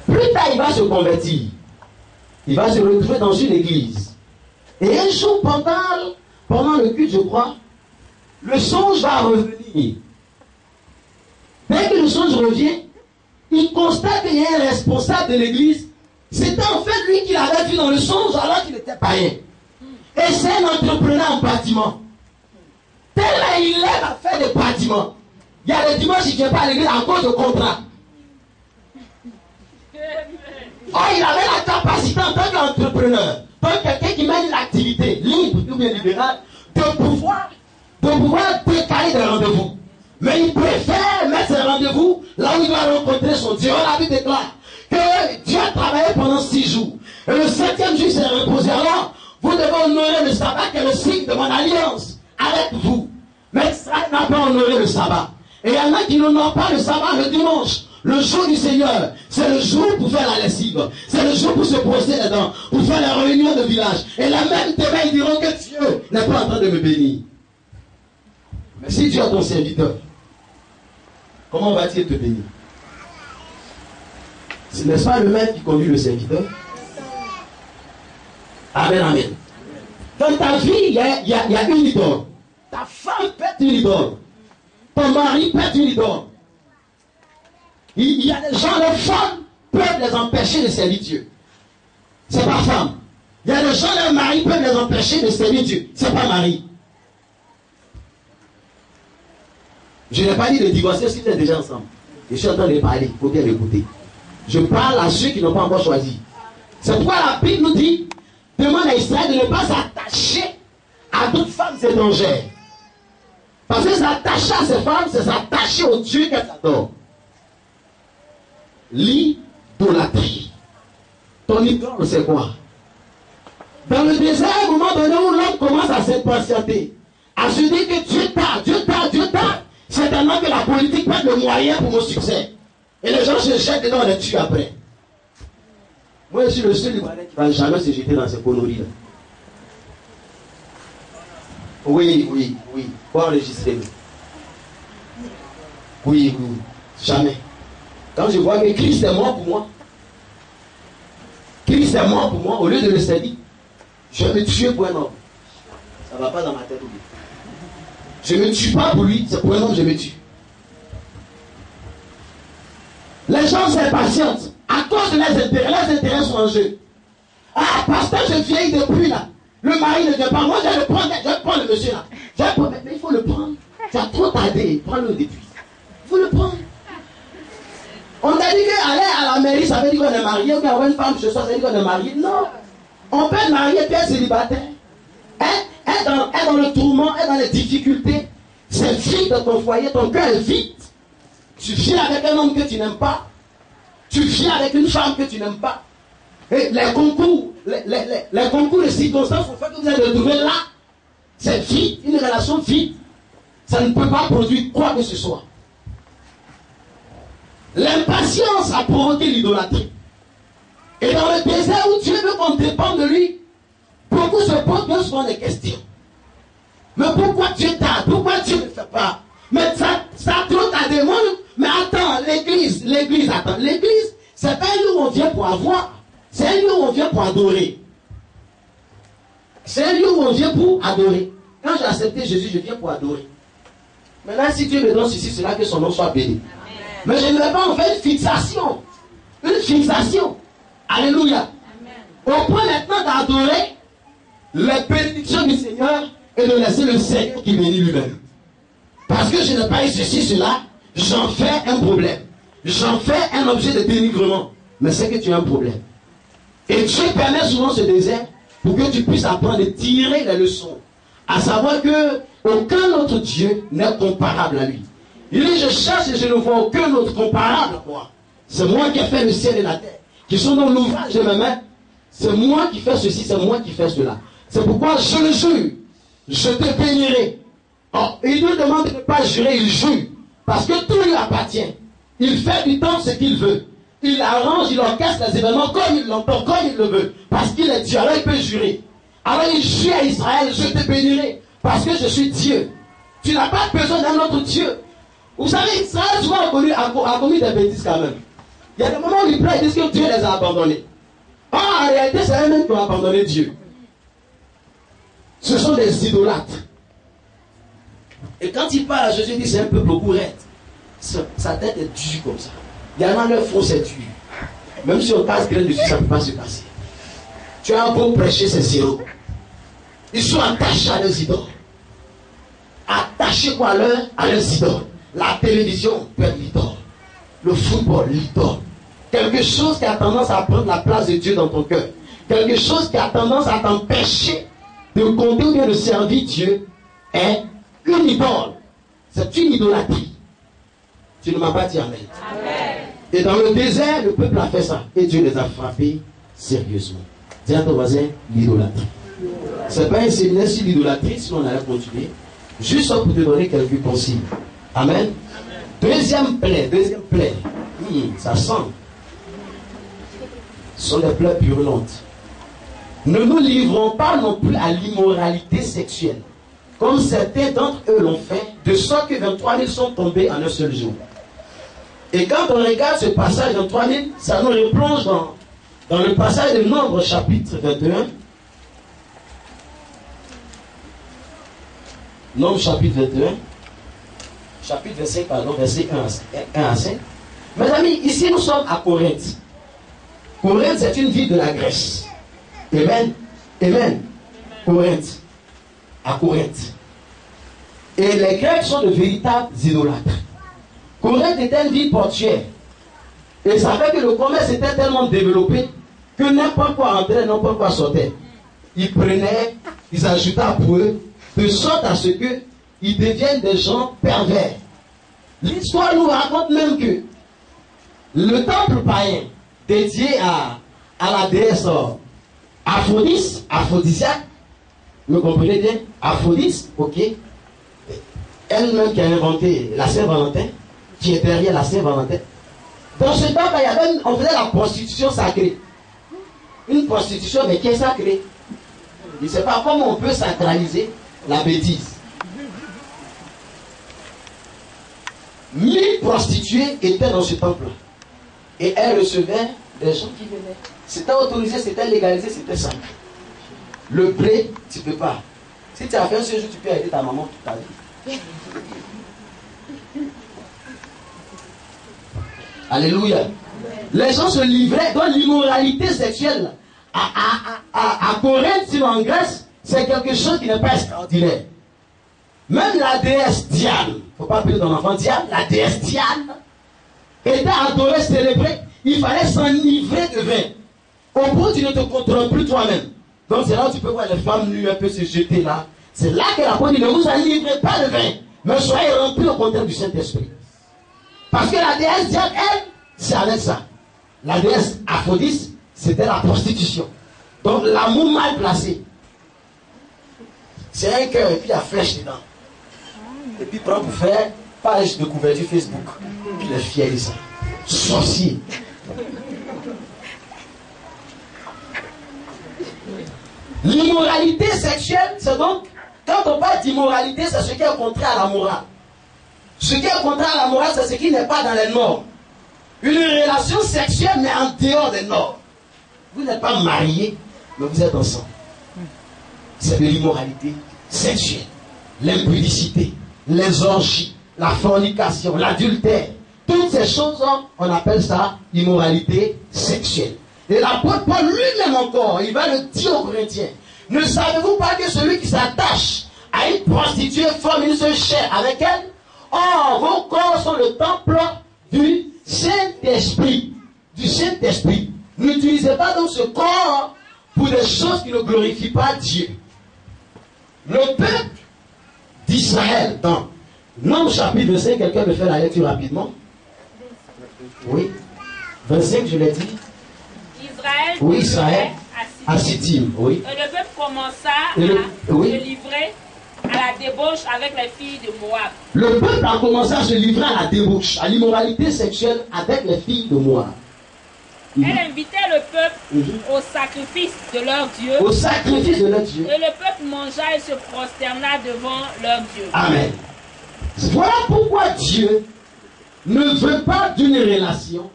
Plus tard, il va se convertir. Il va se retrouver dans une église. Et un jour, pendant le culte, je crois, le songe va revenir. Dès que le songe revient, il constate qu'il y a un responsable de l'église. C'était en fait lui qui l'avait vu dans le songe alors qu'il était païen. Et c'est un entrepreneur en bâtiment. Tellement il aime à faire des bâtiments. Il y a des dimanches, il ne vient pas à l'église à cause de contrat. Oh, il avait la capacité en tant qu'entrepreneur, tant que quelqu'un qui mène une activité libre ou bien libérale, de pouvoir décaler des rendez-vous. Mais il préfère mettre ses rendez-vous là où il doit rencontrer son Dieu. On a vu déclare que Dieu a travaillé pendant 6 jours. Et le 7e jour, il s'est reposé. Alors, vous devez honorer le sabbat qui est le signe de mon alliance avec vous. Mais Israël n'a pas honoré le sabbat. Et il y en a qui n'honorent pas le sabbat le dimanche. Le jour du Seigneur, c'est le jour pour faire la lessive. C'est le jour pour se brosser les dents, pour faire la réunion de village. Et là même demain, ils diront que Dieu n'est pas en train de me bénir. Mais si Dieu est ton serviteur, comment va-t-il te bénir? N'est-ce pas le maître qui conduit le serviteur? Amen, amen. Dans ta vie, il y a une idole. Ta femme peut être une idole. Ton mari peut être une idole. Il y a des gens, les femmes peuvent les empêcher de servir Dieu. C'est pas femme. Il y a des gens, les maris peuvent les empêcher de servir Dieu. C'est pas mari. Je n'ai pas dit de divorcer si vous êtes déjà ensemble. Je suis en train de parler, il faut bien l'écouter. Je parle à ceux qui n'ont pas encore choisi. C'est pourquoi la Bible nous dit, demande à Israël de ne pas s'attacher à d'autres femmes étrangères. Parce que s'attacher à ces femmes, c'est s'attacher au Dieu qu'elles adorent. L'idolâtrie. Ton idole, c'est quoi? Dans le désert, à un moment donné où l'homme commence à s'impatienter, à se dire que Dieu t'a, Dieu t'a, Dieu t'a, c'est tellement que la politique peut être le moyen pour mon succès. Et les gens se jettent dedans, on les tue après. Moi, je suis le seul Libanais qui ne va jamais se jeter dans ces conneries-là. Oui. Faut enregistrer. Oui. Jamais. Quand je vois que Christ est mort pour moi, au lieu de le servir, je vais me tuer pour un homme. Ça ne va pas dans ma tête. Je ne me tue pas pour lui, c'est pour un homme que je me tue. Les gens s'impatientent à cause de leurs intérêts sont en jeu. Ah, pasteur, je vieillis depuis là. Le mari ne vient pas. Moi, je vais prendre le monsieur là. Mais il faut le prendre. Tu as trop tardé. Prends-le depuis. Il faut le prendre. On t'a dit qu'aller à la mairie, ça veut dire qu'on est marié. Ou qu'avoir une femme ce soir, ça veut dire qu'on est marié. Non. On peut être marié et être célibataire. Être dans le tourment, être dans les difficultés. C'est vide dans ton foyer, ton cœur est vide. Tu viens avec un homme que tu n'aimes pas. Tu viens avec une femme que tu n'aimes pas. Et les concours de circonstances font que vous êtes retrouvés là. C'est vide, une relation vide. Ça ne peut pas produire quoi que ce soit. L'impatience a provoqué l'idolâtrie. Et dans le désert où Dieu veut qu'on dépende de lui, beaucoup se posent bien souvent des questions. Mais pourquoi Dieu t'a? Pourquoi Dieu ne fait pas? Mais ça trop tardé. Mais attends, l'église, attends. L'église, c'est pas un lieu où on vient pour avoir. C'est un lieu où on vient pour adorer. C'est un lieu où on vient pour adorer. Quand j'ai accepté Jésus, je viens pour adorer. Maintenant, si Dieu me donne ceci, c'est là que son nom soit béni. Mais je ne vais pas en faire une fixation. Une fixation. Alléluia. Amen. On prend maintenant d'adorer les bénédictions du Seigneur et de laisser le Seigneur qui bénit lui-même. Parce que je n'ai pas eu ceci, cela, j'en fais un problème. J'en fais un objet de dénigrement. Mais c'est que tu as un problème. Et Dieu permet souvent ce désert pour que tu puisses apprendre et tirer les leçons. À savoir que aucun autre Dieu n'est comparable à lui. Il dit, je cherche et je ne vois aucun autre comparable à moi. C'est moi qui ai fait le ciel et la terre, qui sont dans l'ouvrage de mes mains. C'est moi qui fais ceci, c'est moi qui fais cela. C'est pourquoi je le jure, je te bénirai. Or, il nous demande de ne pas jurer, il jure. Parce que tout lui appartient. Il fait du temps ce qu'il veut. Il arrange, il orchestre les événements comme il l'entend, comme il le veut. Parce qu'il est Dieu, alors il peut jurer. Alors il jure à Israël, je te bénirai. Parce que je suis Dieu. Tu n'as pas besoin d'un autre Dieu. Vous savez, Israël souvent a commis des bêtises quand même. Il y a des moments où ils pleurent et disent que Dieu les a abandonnés. Or, en réalité, c'est eux-mêmes qui ont abandonné Dieu. Ce sont des idolâtres. Et quand il parle à Jésus, il dit c'est un peu beaucoup raide. Sa tête est dure comme ça. Il y en a leur front, c'est dur. Même si on casse graine dessus, ça ne peut pas se passer. Tu as un beau prêcher, c'est zéro. Ils sont attachés à leurs idoles. Attachés quoi à leurs idoles. La télévision peut être l'idole. Le football, l'idole. Quelque chose qui a tendance à prendre la place de Dieu dans ton cœur. Quelque chose qui a tendance à t'empêcher de compter ou bien de servir Dieu est une idole. C'est une idolâtrie. Tu ne m'as pas dit amen. Amen. Et dans le désert, le peuple a fait ça. Et Dieu les a frappés sérieusement. Dis à ton voisin, l'idolâtrie. Ce n'est pas un séminaire sur l'idolâtrie, sinon on allait continuer. Juste pour te donner quelques consignes. Amen. Deuxième plaie. Ça sent. Ce sont des plaies purulentes. Ne nous livrons pas non plus à l'immoralité sexuelle, comme certains d'entre eux l'ont fait, de sorte que 23 000 sont tombés en un seul jour. Et quand on regarde ce passage dans 3000, ça nous replonge dans le passage de Nombre chapitre 21. Nombre chapitre 21. Chapitre 25, pardon, verset 1 à 5. Mes amis, ici nous sommes à Corinthe. Corinthe, c'est une ville de la Grèce. Amen. Amen. Corinthe. À Corinthe. Et les Grecs sont de véritables idolâtres. Corinthe était une ville portuaire. Et ça fait que le commerce était tellement développé que n'importe quoi entrait, n'importe quoi sortait. Ils prenaient, ils ajoutaient pour eux, de sorte à ce qu'ils deviennent des gens pervers. L'histoire nous raconte même que le temple païen dédié à la déesse aphrodisiaque, vous comprenez bien, Aphrodis, ok, elle-même qui a inventé la Saint-Valentin, qui est derrière la Saint-Valentin. Dans ce temple, on faisait la prostitution sacrée. Une prostitution, mais qui est sacrée. Je ne sais pas comment on peut sacraliser la bêtise. 1000 prostituées étaient dans ce temple-là. Et elles recevaient des gens qui venaient. C'était autorisé, c'était légalisé, c'était simple. Le blé, tu ne peux pas. Si tu as fait un séjour, tu peux aider ta maman toute ta vie. Alléluia. Les gens se livraient dans l'immoralité sexuelle. À Corinthe, sinon en Grèce, c'est quelque chose qui n'est pas extraordinaire. Même la déesse Diane, il ne faut pas appeler ton enfant Diane, la déesse Diane était adorée, célébrée. Il fallait s'enivrer de vin. Au bout, tu ne te contrôles plus toi-même. Donc c'est là où tu peux voir les femmes nues un peu se jeter là. C'est là que la parole dit, ne vous enivrez pas de vin, mais soyez remplis au contraire du Saint-Esprit. Parce que la déesse Diane, elle, c'est avec ça. La déesse Aphrodis, c'était la prostitution. Donc l'amour mal placé. C'est un cœur et puis il y a flèche dedans. Et puis prend pour faire page de couverture Facebook. Puis les fiers de ça. Sorcier. L'immoralité sexuelle, c'est donc, quand on parle d'immoralité, c'est ce qui est contraire à la morale. Ce qui est contraire à la morale, c'est ce qui n'est pas dans les normes. Une relation sexuelle, mais en dehors des normes. Vous n'êtes pas mariés, mais vous êtes ensemble. C'est de l'immoralité sexuelle. L'impudicité, les orgies, la fornication, l'adultère. Toutes ces choses, on appelle ça immoralité sexuelle. Et l'apôtre Paul lui-même encore, il va le dire aux Corinthiens. Ne savez-vous pas que celui qui s'attache à une prostituée forme une seule chair avec elle? Or, vos corps sont le temple du Saint-Esprit. Du Saint-Esprit. N'utilisez pas donc ce corps pour des choses qui ne glorifient pas Dieu. Le peuple d'Israël, dans Nombre chapitre 25, quelqu'un me fait la lecture rapidement? Oui. 25, je l'ai dit. Israël, oui, Israël à Sittim, oui. Et le peuple commença à se livrer à la débauche avec les filles de Moab. Le peuple a commencé à se livrer à la débauche, à l'immoralité sexuelle avec les filles de Moab. Elle invitait le peuple au sacrifice de leur Dieu. Au sacrifice de leur Dieu. Et le peuple mangea et se prosterna devant leur Dieu. Amen. Voilà pourquoi Dieu ne veut pas d'une relation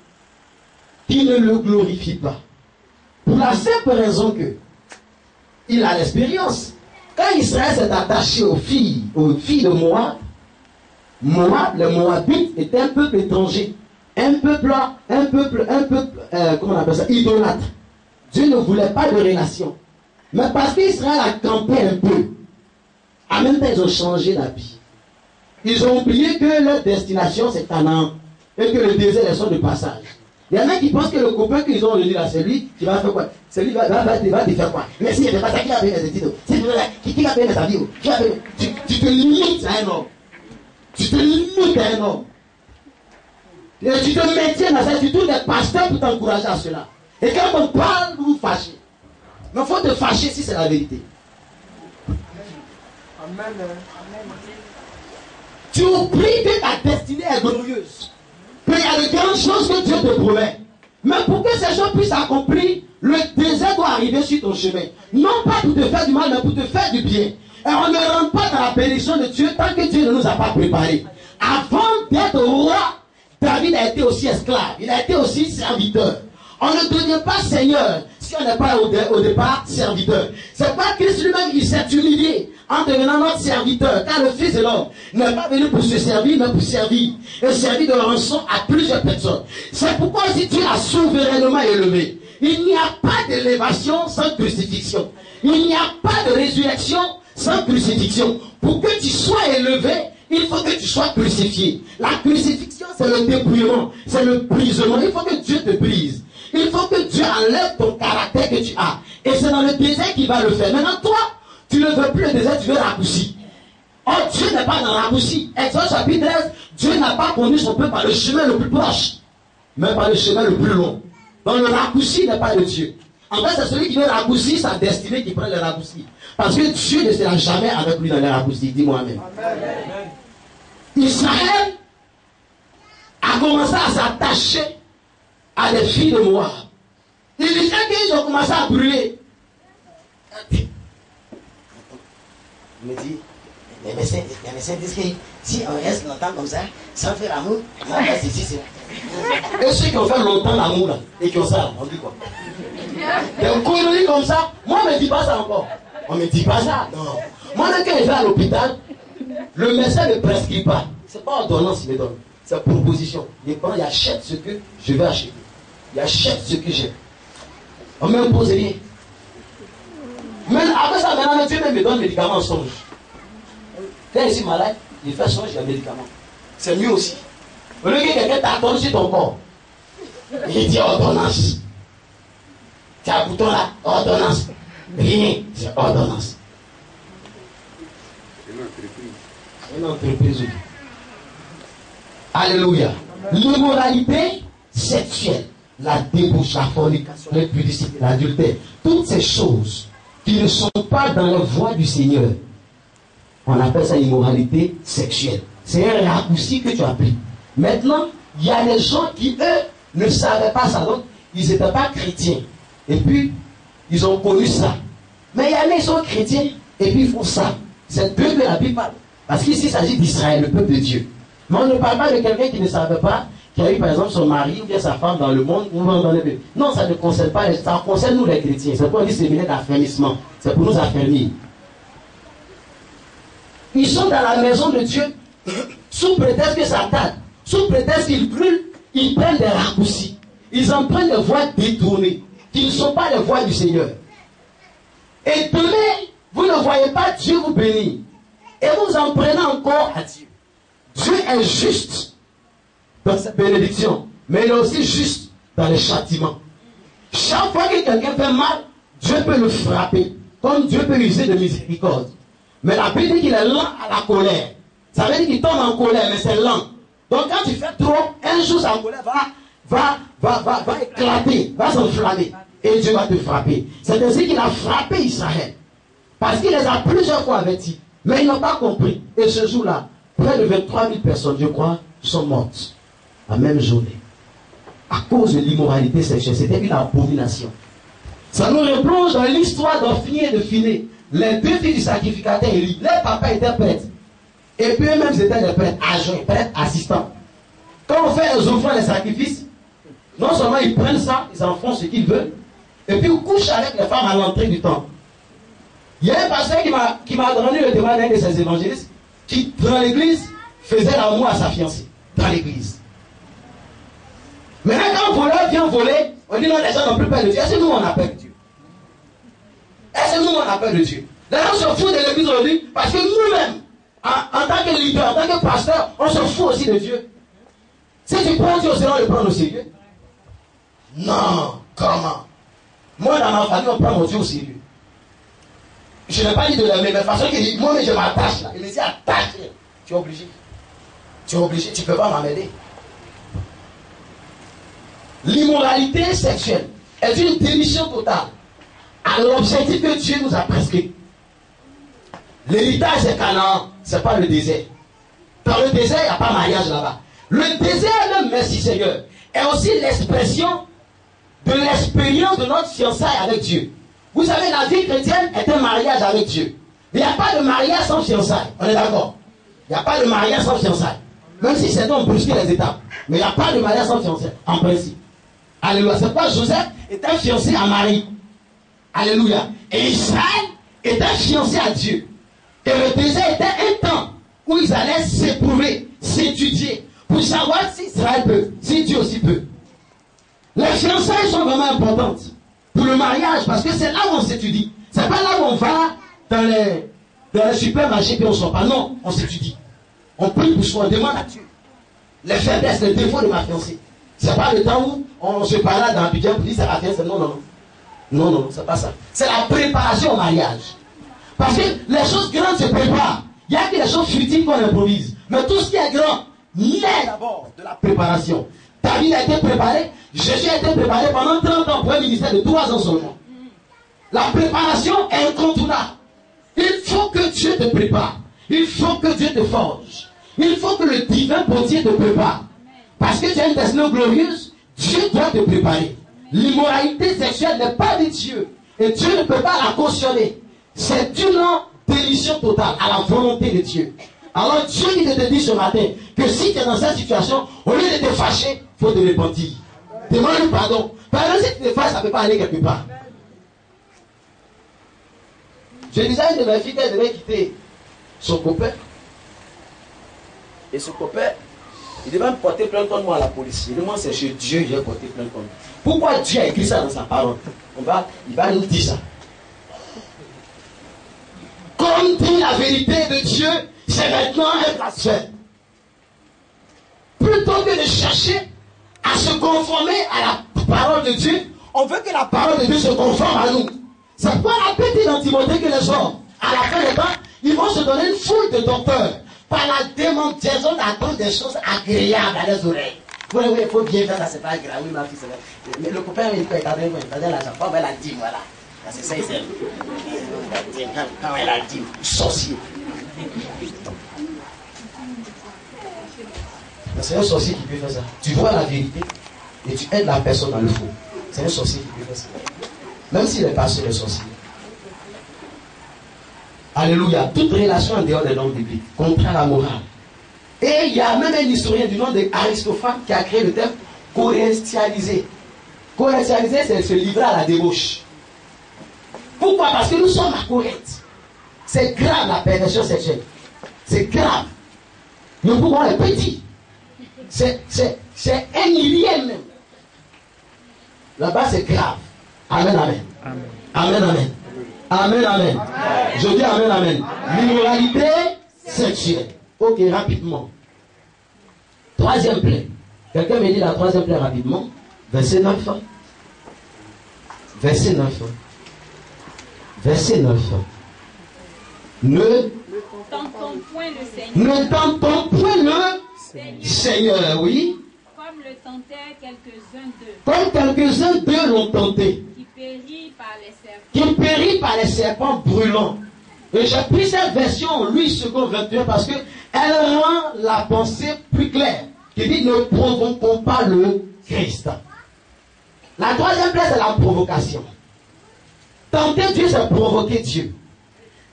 qui ne le glorifie pas. Pour la simple raison que il a l'expérience. Quand Israël s'est attaché aux filles de Moab, les Moabites étaient un peuple étranger. Un peuple, comment on appelle ça, idolâtre. Dieu ne voulait pas de relation. Mais parce qu'Israël a campé un peu, en même temps ils ont changé d'habit. Ils ont oublié que leur destination c'est Canaan et que le désert est son de passage. Il y en a qui pensent que le copain qu'ils ont réuni là, c'est lui qui va faire quoi? C'est lui qui va te faire quoi? Mais si il n'y avait pas ça, qui va payer mes études? Qui va payer mes avis? Tu te limites à un homme. Tu te limites à un homme. Et tu te maintiens dans ça, tu trouves des pasteurs pour t'encourager à cela. Et quand on parle, vous vous fâchez. Mais il faut te fâcher si c'est la vérité. Amen. Tu oublies que ta destinée est glorieuse. Qu'il y a de grandes choses que Dieu te promet. Mais pour que ces choses puissent s'accomplir, le désert doit arriver sur ton chemin. Non pas pour te faire du mal, mais pour te faire du bien. Et on ne rentre pas dans la bénédiction de Dieu tant que Dieu ne nous a pas préparés. Avant d'être roi, David a été aussi esclave, il a été aussi serviteur. On ne devient pas Seigneur si on n'est pas au départ serviteur. C'est pas Christ lui-même, il s'est humilié en devenant notre serviteur, car le Fils de l'homme n'est pas venu pour se servir, mais pour servir. Et servir de rançon à plusieurs personnes. C'est pourquoi si Dieu a souverainement élevé, il n'y a pas d'élévation sans crucifixion. Il n'y a pas de résurrection sans crucifixion. Pour que tu sois élevé, il faut que tu sois crucifié. La crucifixion, c'est le dépouillement, c'est le brisement. Il faut que Dieu te brise. Il faut que Dieu enlève ton caractère que tu as. Et c'est dans le désert qu'il va le faire. Maintenant, toi, tu ne veux plus le désert, tu veux raccourci. Oh, Dieu n'est pas dans le raccourci. Exode chapitre 13, Dieu n'a pas conduit son peuple par le chemin le plus proche, mais par le chemin le plus long. Donc le raccourci n'est pas de Dieu. En fait, c'est celui qui veut raccourcir sa destinée qui prend le raccourci. Parce que Dieu ne sera jamais avec lui dans les raccourcis. Dis-moi amen. Israël a commencé à s'attacher à des filles de Moab. Il disait qu'ils ont commencé à brûler. Il me dit, les médecins disent que si on reste longtemps comme ça, sans faire l'amour, on reste ici. Et ceux qui ont fait longtemps l'amour là, et qui ont ça, on dit quoi? Des conneries comme ça, moi on ne me dit pas ça encore. On ne me dit pas ça, non. Moi quand je vais à l'hôpital, le médecin ne prescrit pas. Ce n'est pas ordonnance qu'il me donne, c'est proposition. Il prend, il achète ce que je vais acheter. Il achète ce que j'ai. On ne m'impose rien. Mais après ça, maintenant, Dieu même me donne médicaments en songe. Quand je suis malade, il fait songe, il y a un médicament. C'est mieux aussi. Au lieu que quelqu'un t'attende sur ton corps, il dit ordonnance. Tu as un bouton là, ordonnance. Rien, c'est ordonnance. C'est une entreprise. Alléluia. L'immoralité sexuelle, la débauche, la fornication, l'impudicité, l'adultère, toutes ces choses qui ne sont pas dans la voie du Seigneur, on appelle ça immoralité sexuelle. C'est un raccourci que tu as pris. Maintenant, il y a des gens qui, eux, ne savaient pas ça. Donc, ils n'étaient pas chrétiens. Et puis, ils ont connu ça. Mais il y en a, ils sont chrétiens, et puis ils font ça. C'est d'eux que la Bible parle. Parce qu'ici, il s'agit d'Israël, le peuple de Dieu. Mais on ne parle pas de quelqu'un qui ne savait pas, qui a eu par exemple son mari ou bien sa femme dans le monde ou dans le pays. Non, ça ne concerne pas, ça concerne nous les chrétiens. C'est pour un séminaire d'affermissement. C'est pour nous affermir. Ils sont dans la maison de Dieu sous prétexte que ça tarde, sous prétexte qu'ils brûlent, ils prennent des raccourcis. Ils empruntent des voies détournées, qui ne sont pas les voies du Seigneur. Et demain, vous ne voyez pas Dieu vous bénir. Et vous en prenez encore à Dieu. Dieu est juste dans sa bénédiction, mais il est aussi juste dans les châtiments. Chaque fois que quelqu'un fait mal, Dieu peut le frapper, comme Dieu peut user de miséricorde. Mais la Bible dit qu'il est lent à la colère. Ça veut dire qu'il tombe en colère, mais c'est lent. Donc quand tu fais trop, un jour sa colère va éclater, va s'enflammer. Et Dieu va te frapper. C'est ainsi qu'il a frappé Israël. Parce qu'il les a plusieurs fois avertis. Mais ils n'ont pas compris. Et ce jour-là, près de 23 000 personnes, je crois, sont mortes. La même journée. À cause de l'immoralité sexuelle. C'était une abomination. Ça nous replonge dans l'histoire d'Ophni et de Phiné. Les deux filles du sacrificateur Élie. Les papas étaient prêtres. Et puis eux-mêmes étaient des prêtres adjoints, prêtres assistants. Quand on fait les offrandes, les sacrifices, non seulement ils prennent ça, ils en font ce qu'ils veulent, et puis ils couchent avec les femmes à l'entrée du temple. Il y a un pasteur qui m'a donné le témoignage d'un de ces évangélistes qui, dans l'église, faisait l'amour à sa fiancée. Dans l'église. Maintenant, quand un voleur vient voler, on dit non, les gens n'ont plus peur de Dieu. Est-ce que nous, on a peur de Dieu? Est-ce que nous, on a peur de Dieu? Les gens se foutent de l'église aujourd'hui parce que nous-mêmes, en tant que leader, en tant que pasteur, on se fout aussi de Dieu. Si tu prends Dieu au sérieux, on le prend au sérieux. Non, comment? Moi, dans ma famille, on prend mon Dieu au sérieux. Je n'ai pas dit de l'aimer, mais de toute façon, moi, je m'attache là. Il me dit attache. Tu es obligé. Tu es obligé, tu ne peux pas m'amener. L'immoralité sexuelle est une démission totale à l'objectif que Dieu nous a prescrit. L'héritage c'est Canaan, ce n'est pas le désert. Dans le désert, il n'y a pas de mariage là-bas. Le désert même, merci Seigneur, est aussi l'expression de l'expérience de notre fiançailles avec Dieu. Vous savez, la vie chrétienne est un mariage avec Dieu. Il n'y a pas de mariage sans fiançailles. On est d'accord? Il n'y a pas de mariage sans fiançailles. Même si certains ont brusqué les étapes. Mais il n'y a pas de mariage sans fiancé, en principe. Alléluia. C'est pourquoi Joseph était fiancé à Marie. Alléluia. Et Israël était fiancé à Dieu. Et le désert était un temps où ils allaient s'éprouver, s'étudier, pour savoir si Israël peut, si Dieu aussi peut. Les fiançailles sont vraiment importantes pour le mariage, parce que c'est là où on s'étudie. C'est pas là où on va dans les supermarchés et on ne sort pas. Non, on s'étudie. On prie pour soi, on demande à Dieu les faiblesses, les défauts de ma fiancée. C'est pas le temps où on se parle dans le budget pour dire c'est la fiancée. Non, non, non. Non, non, c'est pas ça. C'est la préparation au mariage. Parce que les choses grandes se préparent. Il y a que les choses futiles qu'on improvise. Mais tout ce qui est grand naît d'abord de la préparation. David a été préparé, Jésus a été préparé pendant 30 ans pour un ministère de 3 ans seulement. La préparation est incontournable. Il faut que Dieu te prépare. Il faut que Dieu te forge. Il faut que le divin potier te prépare. Parce que tu as une destinée glorieuse, Dieu doit te préparer. L'immoralité sexuelle n'est pas de Dieu. Et Dieu ne peut pas la cautionner. C'est une démission totale à la volonté de Dieu. Alors Dieu qui te dit ce matin que si tu es dans cette situation, au lieu de te fâcher, il faut te repentir. Demande pardon. Parce que si tu te fâches, ça ne peut pas aller quelque part. Je disais à une de mes filles qu'elle devait quitter son copain. Et ce copain, il devait me porter plainte contre moi à la police. Il dit, moi c'est chez Dieu que j'ai porté plainte contre moi. Pourquoi Dieu a écrit ça dans sa parole? Il va nous dire ça. Comme dit la vérité de Dieu, c'est maintenant un blasphème. Plutôt que de chercher à se conformer à la parole de Dieu, on veut que la parole de Dieu se conforme à nous. C'est pourquoi la petite dans Timothée que les hommes, à la fin des temps, ils vont se donner une foule de docteurs par la démonstration d'entendre des choses agréables à leurs oreilles. Oui, il faut bien faire ça, c'est pas grave. Oui, ma fille, c'est vrai. Mais le copain, il peut attendre, la femme, elle a dit, voilà. C'est ça, c'est quand elle a dit, sorcier. C'est un sorcier qui peut faire ça. Tu vois la vérité et tu aides la personne dans le faux. C'est un sorcier qui peut faire ça. Même s'il n'est pas sur les sorciers. Alléluia. Toute relation en dehors des normes bibliques, contraire à la morale. Et il y a même un historien du nom d'Aristophane qui a créé le terme corinthialisé. Corinthialisé, c'est se livrer à la débauche. Pourquoi? Parce que nous sommes à Corinthe. C'est grave la perversion sexuelle. C'est grave. Le pouvoir est petit. C'est un millième même. Là-bas, c'est grave. Amen, amen. Amen, amen. Amen, amen. Je dis amen, amen. L'immoralité sexuelle. Ok, rapidement. Troisième plaie. Quelqu'un me dit la troisième plaie rapidement. Verset 9. Verset 9. Verset 9. Ne tentons point le Seigneur, oui. Comme le tentèrent quelques-uns d'eux. Comme quelques-uns d'eux l'ont tenté. Qui périt par les serpents. Qui périt par les serpents brûlants. Et j'ai pris cette version, Louis II 21, parce qu'elle rend la pensée plus claire. Qui dit, ne provoquons pas le Christ. La troisième place, c'est la provocation. Tenter Dieu, c'est provoquer Dieu.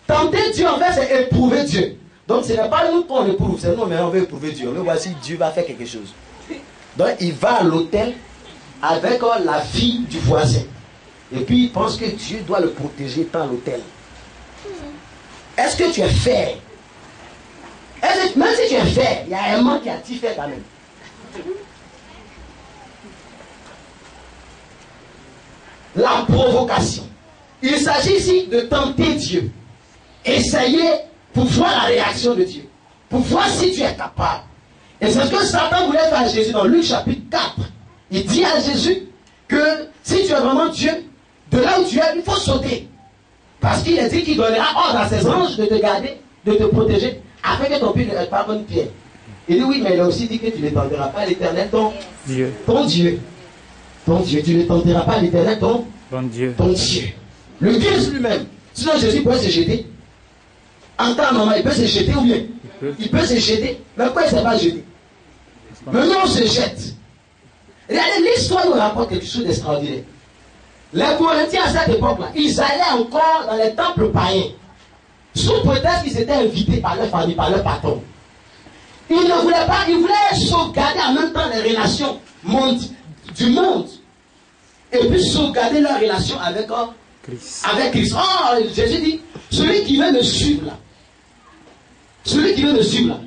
Tenter Dieu, en fait, c'est éprouver Dieu. Donc, ce n'est pas nous qu'on éprouve, c'est nous, mais on veut éprouver Dieu. On veut voir si Dieu va faire quelque chose. Donc, il va à l'hôtel avec la fille du voisin. Et puis, il pense que Dieu doit le protéger dans l'hôtel. Est-ce que tu es fait? Même si tu es fait, il y a un manque qui a dit fait quand même. La provocation. Il s'agit ici de tenter Dieu. Essayer pour voir la réaction de Dieu. Pour voir si tu es capable. Et c'est ce que Satan voulait faire à Jésus dans Luc chapitre 4. Il dit à Jésus que si tu es vraiment Dieu, de là où tu es, il faut sauter. Parce qu'il a dit qu'il donnera ordre à ses anges de te garder, de te protéger, afin que ton pied ne reste pas une pierre. Il dit oui, mais il a aussi dit que tu ne tenteras pas l'Éternel, ton Dieu. Ton Dieu. Ton Dieu. Tu ne tenteras pas l'Éternel, ton Dieu. Ton Dieu. Le Dieu lui-même. Sinon Jésus pourrait se jeter. En temps normal, il peut se jeter ou bien il peut se jeter. Mais pourquoi il ne s'est pas jeté? Mais nous, on se jette. Regardez, l'histoire nous rapporte quelque chose d'extraordinaire. Les Corinthiens à cette époque-là, ils allaient encore dans les temples païens. Sous prétexte qu'ils étaient invités par leur famille, par leur patron. Il ne voulait pas, il voulait sauvegarder en même temps les relations du monde. Et puis sauvegarder leur relation avec Christ. Oh, Jésus dit, celui qui veut me suivre là, celui qui veut me suivre là,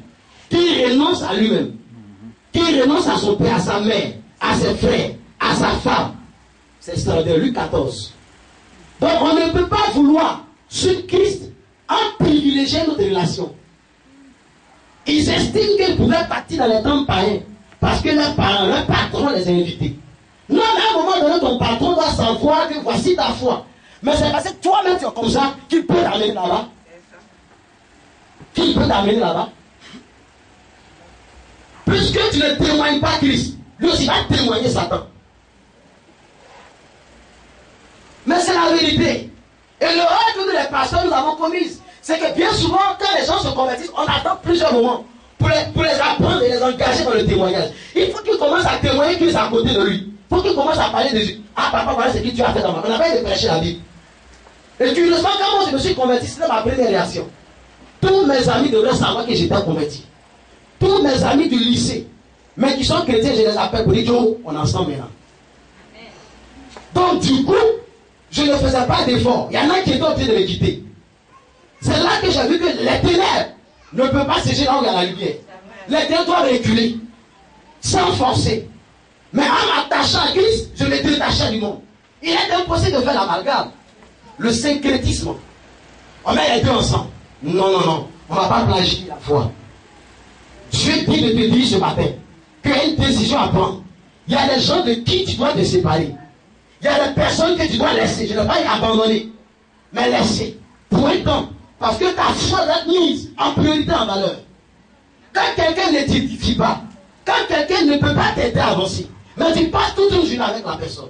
qui renonce à lui-même, qui renonce à son père, à sa mère, à ses frères, à sa femme. C'est extraordinaire, Luc 14. Donc on ne peut pas vouloir sur Christ en privilégier notre relation. Ils estiment qu'ils pouvaient partir dans les temps païens parce que leurs parents, leur patron les a invités. Non, mais à un moment donné, ton patron doit savoir que voici ta foi. Mais c'est parce que toi-même tu es comme ça qu'il peut t'amener là-bas. Qu'il peut t'amener là-bas. Puisque tu ne témoignes pas Christ, lui aussi va témoigner Satan. Mais c'est la vérité. Et l'erreur que nous les pasteurs nous avons commise, c'est que bien souvent, quand les gens se convertissent, on attend plusieurs moments pour les apprendre et les engager dans le témoignage. Il faut qu'ils commencent à témoigner Christ à côté de lui. Il faut qu'ils commencent à parler de Jésus. Ah papa, voilà ce que tu as fait dans ma vie. On n'a pas été prêcher la Bible. Et curieusement, quand moi je me suis converti, c'était ma première réaction. Tous mes amis devraient savoir que j'étais converti. Tous mes amis du lycée, mais qui sont chrétiens, je les appelle pour dire Joe, on est ensemble maintenant. Donc du coup, je ne faisais pas d'effort. Il y en a qui étaient en train de me quitter. C'est là que j'ai vu que les ténèbres ne peuvent pas sécher là où il y a la lumière. Les ténèbres doivent reculer, sans forcer. Mais en m'attachant à Christ, je me détachais du monde. Il est impossible de faire l'amalgame. Le syncrétisme. On met les deux ensemble. Non, non, non. On ne va pas plagier la foi. Dieu dit de te dire ce matin qu'il y a une décision à prendre. Il y a des gens de qui tu dois te séparer. Il y a des personnes que tu dois laisser. Je ne vais pas y abandonner. Mais laisser. Pour un temps. Parce que ta foi doit être mise en priorité en valeur. Quand quelqu'un ne t'édifie pas, quand quelqu'un ne peut pas t'aider à avancer, mais tu passes toute une journée avec la personne.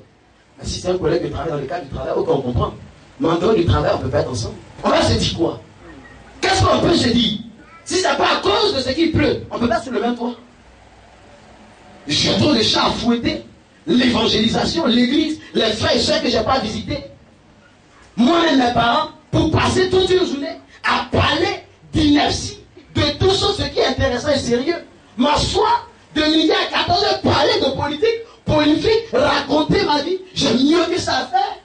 Mais si c'est un collègue de travail, dans le cadre du travail, ok, on comprend. Mais en dehors du travail, on ne peut pas être ensemble. On va se dire quoi? Qu'est-ce qu'on peut se dire? Si ce n'est pas à cause de ce qu'il pleut, on ne peut pas sur le même toit. J'ai trop de chats à fouetter. L'évangélisation, l'église, les frères et soeurs que je n'ai pas visités. Moi-même, mes parents, pour passer toute une journée à parler d'inertie, de tout ce qui est intéressant et sérieux. M'asseoir de midi à 14h, parler de politique, raconter ma vie. J'ai mieux que ça à faire.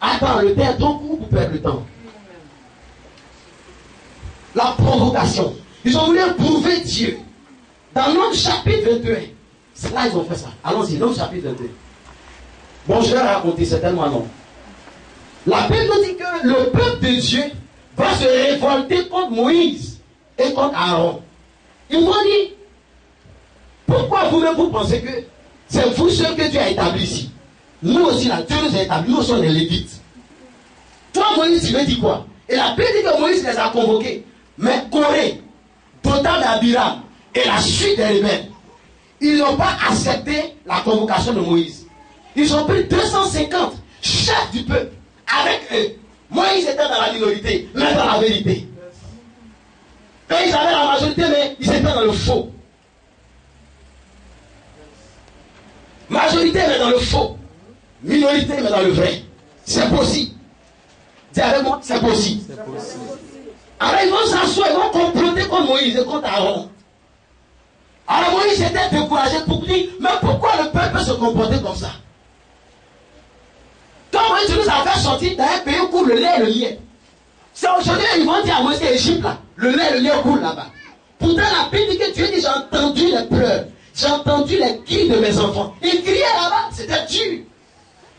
Attends, le temps est trop court pour perdre le temps. La provocation. Ils ont voulu prouver Dieu. Dans notre chapitre 21, c'est là ils ont fait ça. Allons-y, notre chapitre 21. Bon, je vais raconter, c'est tellement long. La Bible nous dit que le peuple de Dieu va se révolter contre Moïse et contre Aaron. Ils m'ont dit, pourquoi vous-même vous pensez que c'est vous ceux que Dieu a établis ici? Nous aussi, là, Dieu nous a établis, nous sommes les Lévites. Toi, Moïse, tu veux dire quoi? Et la Bible dit que Moïse les a convoqués. Mais Corée, Dotam et Abiram et la suite des rebelles, ils n'ont pas accepté la convocation de Moïse. Ils ont pris 250 chefs du peuple avec eux. Moïse était dans la minorité, mais dans la vérité. Et ils avaient la majorité, mais ils étaient dans le faux. Majorité, mais dans le faux. Minorité, mais dans le vrai. C'est possible. Dis avec moi, c'est possible. Alors ils vont s'asseoir, ils vont comploter contre Moïse et contre Aaron. Alors Moïse était découragé pour dire, mais pourquoi le peuple peut se comporter comme ça? Quand Moïse nous a fait sortir dans un pays où coule le lait et le miel. C'est aujourd'hui ils vont dire à Moïse qu'Égypte là, le lait et le miel coulent là-bas. Pourtant la Bible dit que Dieu dit, j'ai entendu les pleurs, j'ai entendu les cris de mes enfants. Ils criaient là-bas, c'était dur.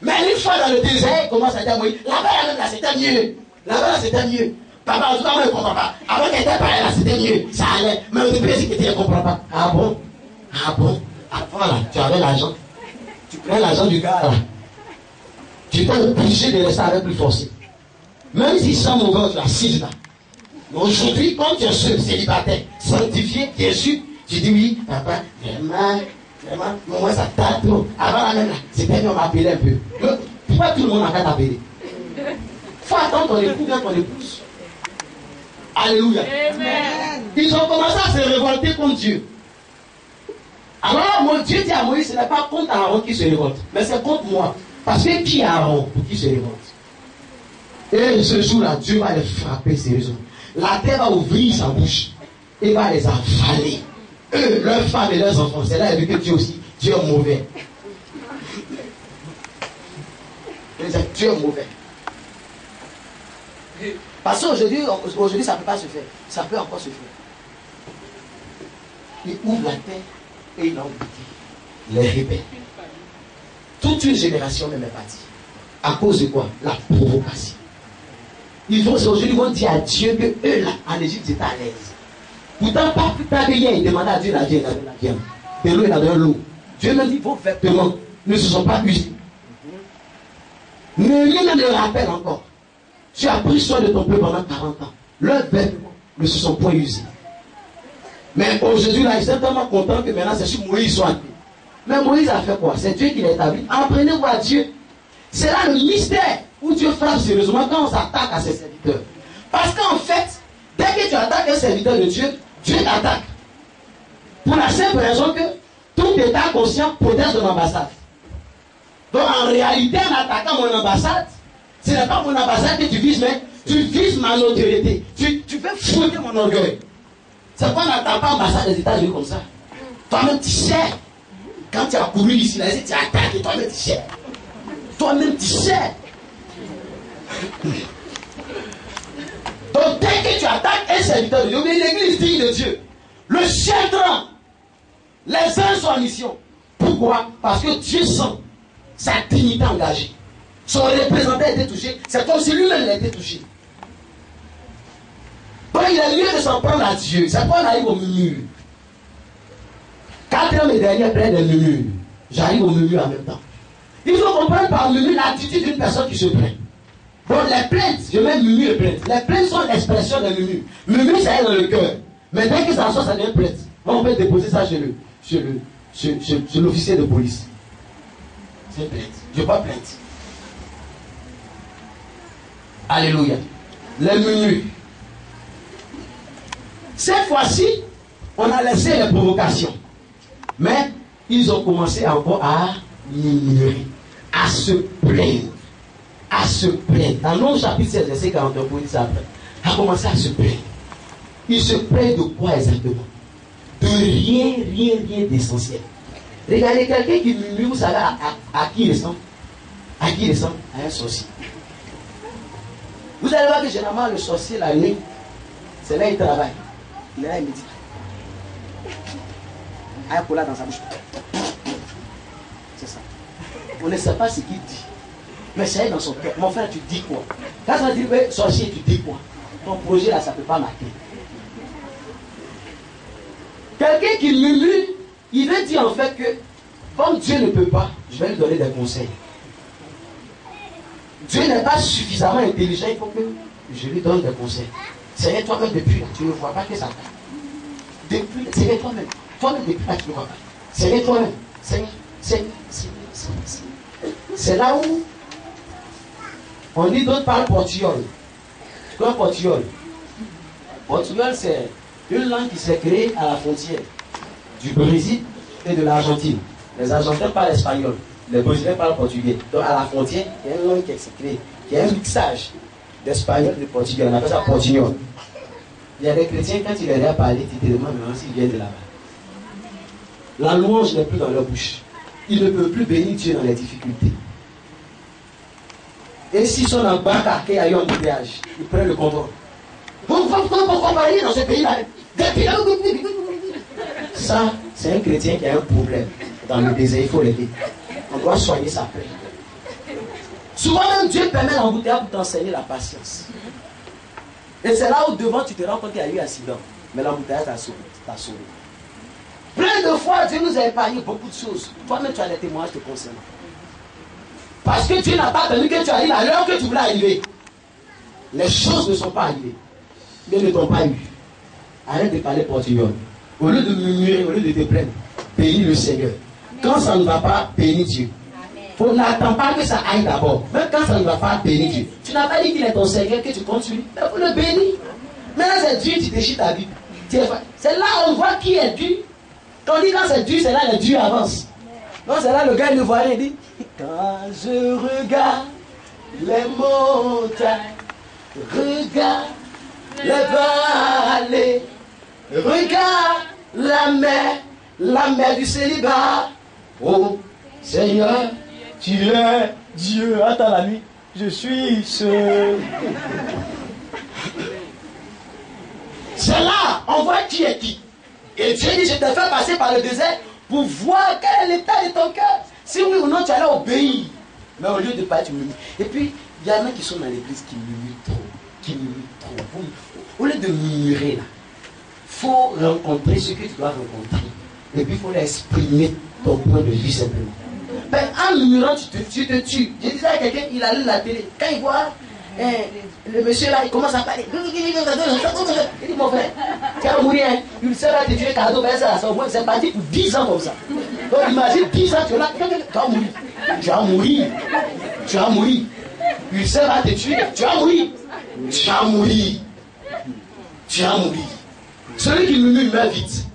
Mais une fois dans le désert, comment ça dit à Moïse? Là-bas là, c'était mieux. Là-bas là, c'était mieux. Papa, en tout cas, moi, je ne comprends pas. Avant qu'elle était pareille, là, c'était mieux. Ça allait. Mais au début, c'est que tu ne comprends pas. Ah bon? Ah bon? Avant, là, tu avais l'argent. Tu prends l'argent du gars, là. Tu t'es obligé de rester avec plus forcé. Même si sans mauvais, tu l'assises, là. Mais aujourd'hui, quand tu es seul, célibataire, sanctifié, bien sûr, tu dis oui, papa, vraiment, moi, ça t'a trop. Avant, là, même, là, c'était mieux, on m'appelait un peu. Pourquoi tout le monde n'a qu'à t'appeler? Il faut attendre ton époux, bien ton épouse. Alléluia. Amen. Ils ont commencé à se révolter contre Dieu. Alors, mon Dieu dit à Moïse, ce n'est pas contre Aaron qui se révolte, mais c'est contre moi. Parce que qui est Aaron pour qui se révolte? Et ce jour-là, Dieu va les frapper sérieusement. La terre va ouvrir sa bouche et va les avaler. eux, leurs femmes et leurs enfants, c'est là que Dieu aussi, Dieu est mauvais. Dieu est mauvais. Parce qu'aujourd'hui, ça ne peut pas se faire. Ça peut encore se faire. Il ouvre la terre et il envoie les rebelles. Toute une génération même est partie. À cause de quoi? La provocation. Aujourd'hui, ils vont dire à Dieu que eux, là, en Égypte, ils étaient à l'aise. Pourtant, pas que hier, ils demandaient à Dieu la viande. De l'eau, il a donné l'eau. Dieu même dit, vos vêtements ne se sont pas usés. Mais rien ne le rappelle encore. Tu as pris soin de ton peuple pendant 40 ans. Leurs vêtements ne se sont point usés. Mais aujourd'hui, là, ils sont tellement contents que maintenant, c'est sur Moïse soit. Mais Moïse a fait quoi? C'est Dieu qui l'a établi. Apprenez-vous à Dieu. C'est là le mystère où Dieu frappe sérieusement quand on s'attaque à ses serviteurs. Parce qu'en fait, dès que tu attaques un serviteur de Dieu, Dieu t'attaque. Pour la simple raison que tout état conscient protège ton ambassade. Donc en réalité, en attaquant mon ambassade, ce n'est pas mon ambassade que tu vises, mais tu vises ma notoriété. Tu veux fouetter mon orgueil. C'est pourquoi on n'attaque pas l'ambassade des États-Unis comme ça. Toi-même, tu sais. Quand tu as couru ici, là, tu attaques et toi-même, tu sais. Toi-même, tu sais. Donc, dès que tu attaques un serviteur de Dieu, l'église digne de Dieu, le chef-rang, les uns sont en mission. Pourquoi? Parce que Dieu sent sa dignité engagée. Son représentant a été touché, c'est comme si lui-même a été touché. Donc, il est mieux de s'en prendre à Dieu. C'est pourquoi on arrive au murmure. 4e et dernier, plein de murmures. J'arrive au murmure en même temps. Il faut comprendre par murmure l'attitude d'une personne qui se plaint. Donc les plaintes, je mets murmure et plainte. Les plaintes sont l'expression d'un murmure. Murmure, ça est dans le cœur. Mais dès que ça sort, ça devient plainte. On peut déposer ça chez l'officier de police. C'est plainte. Je ne veux pas plainte. Alléluia. Les murmures. Cette fois-ci, on a laissé les provocations. Mais ils ont commencé encore à murmurer, à se plaindre. À se plaindre. Dans le chapitre 16, verset 41, pour dire ça après, a commencé à se plaindre. Ils se plaignent de quoi exactement? De rien d'essentiel. Regardez quelqu'un qui murmure, vous savez à qui il ressemble? À qui il ressemble? À un sorcier. Vous allez voir que généralement le sorcier, la nuit, c'est là il travaille. Il est là, il médite. Un cola dans sa bouche. C'est ça. On ne sait pas ce qu'il dit. Mais c'est dans son cœur. Mon frère, tu dis quoi? Quand ça dit sorcier, tu dis quoi? Ton projet là, ça ne peut pas marquer. Quelqu'un qui murmure, il veut dire en fait que, comme Dieu ne peut pas, je vais lui donner des conseils. Dieu n'est pas suffisamment intelligent, il faut que je lui donne des conseils. Seigneur, toi-même depuis là, tu ne vois pas que ça va. Depuis, Seigneur, toi-même. Toi-même depuis là, tu ne vois pas. Seigneur, toi-même. Seigneur. C'est là où on dit d'autres parlent portugnol. Quoi portugnol? Portugnol, c'est une langue qui s'est créée à la frontière du Brésil et de l'Argentine. Les Argentins parlent espagnol, les Brésiliens parlent portugais. Donc à la frontière, il y a une langue qui s'est créée, qui est un mixage d'espagnol et de portugais. On appelle ça portugnol. Il y a des chrétiens, quand ils les regardent parler, ils te demandent maintenant s'ils viennent de là-bas. La louange n'est plus dans leur bouche. Ils ne peuvent plus bénir Dieu dans les difficultés. Et s'ils sont en bas, il y a eu un embouteillage, ils prennent le contrôle. Pourquoi parler dans ce pays-là? Ça, c'est un chrétien qui a un problème dans le désert, il faut l'aider. On doit soigner sa plaie. Souvent même Dieu permet l'embouteillage pour t'enseigner la patience. Et c'est là où devant tu te rends compte qu'il y a eu un accident. Mais l'embouteillage t'a sauvé. Plein de fois Dieu nous a épargné beaucoup de choses. Toi-même tu as des témoignages te concernant. Parce que Dieu n'a pas permis que tu arrives à l'heure que tu voulais arriver. Les choses ne sont pas arrivées. Mais ne t'ont pas eu. Arrête de parler portugnol. Au lieu de murmurer, au lieu de te plaindre, bénis le Seigneur. Quand ça ne va pas, bénis Dieu. On n'attend pas que ça aille d'abord. Même quand ça ne va pas, bénis Dieu. Tu n'as pas dit qu'il est ton Seigneur, que tu continues. Mais vous le bénis. Maintenant c'est Dieu, tu déchires ta vie. C'est là où on voit qui est Dieu. Quand on dit quand c'est Dieu, c'est là que Dieu avance. Non, c'est là le gars il voit et dit quand je regarde les montagnes, regarde les vallées, regarde la mère du célibat. Oh Seigneur, tu es Dieu. Attends la nuit, je suis seul. C'est là, on voit qui est qui. Et Dieu dit, je te fais passer par le désert pour voir quel est l'état de ton cœur. Si oui ou non, tu allais obéir. Mais au lieu de pas, tu murmures. Et puis, il y en a qui sont dans l'église qui murmurent trop. Au lieu de murmurer là, il faut rencontrer ce que tu dois rencontrer. Et puis, il faut exprimer ton point de vue simplement. Ben, en murmurant, tu te tues. Je disais à quelqu'un, il allume la télé. Quand il voit le monsieur là, il commence à parler. Il dit, mon frère, tu vas mourir. Hein. Il sait là, tu es cadeau, c'est parti pour 10 ans comme ça. Donc imagine 10 ans, tu es là, tu vas mourir. Tu vas mourir. Tu vas mourir. Il sait là, te tuer. Tu vas mourir. Tu vas mourir. Tu vas mourir. Celui qui murmure meurt vite.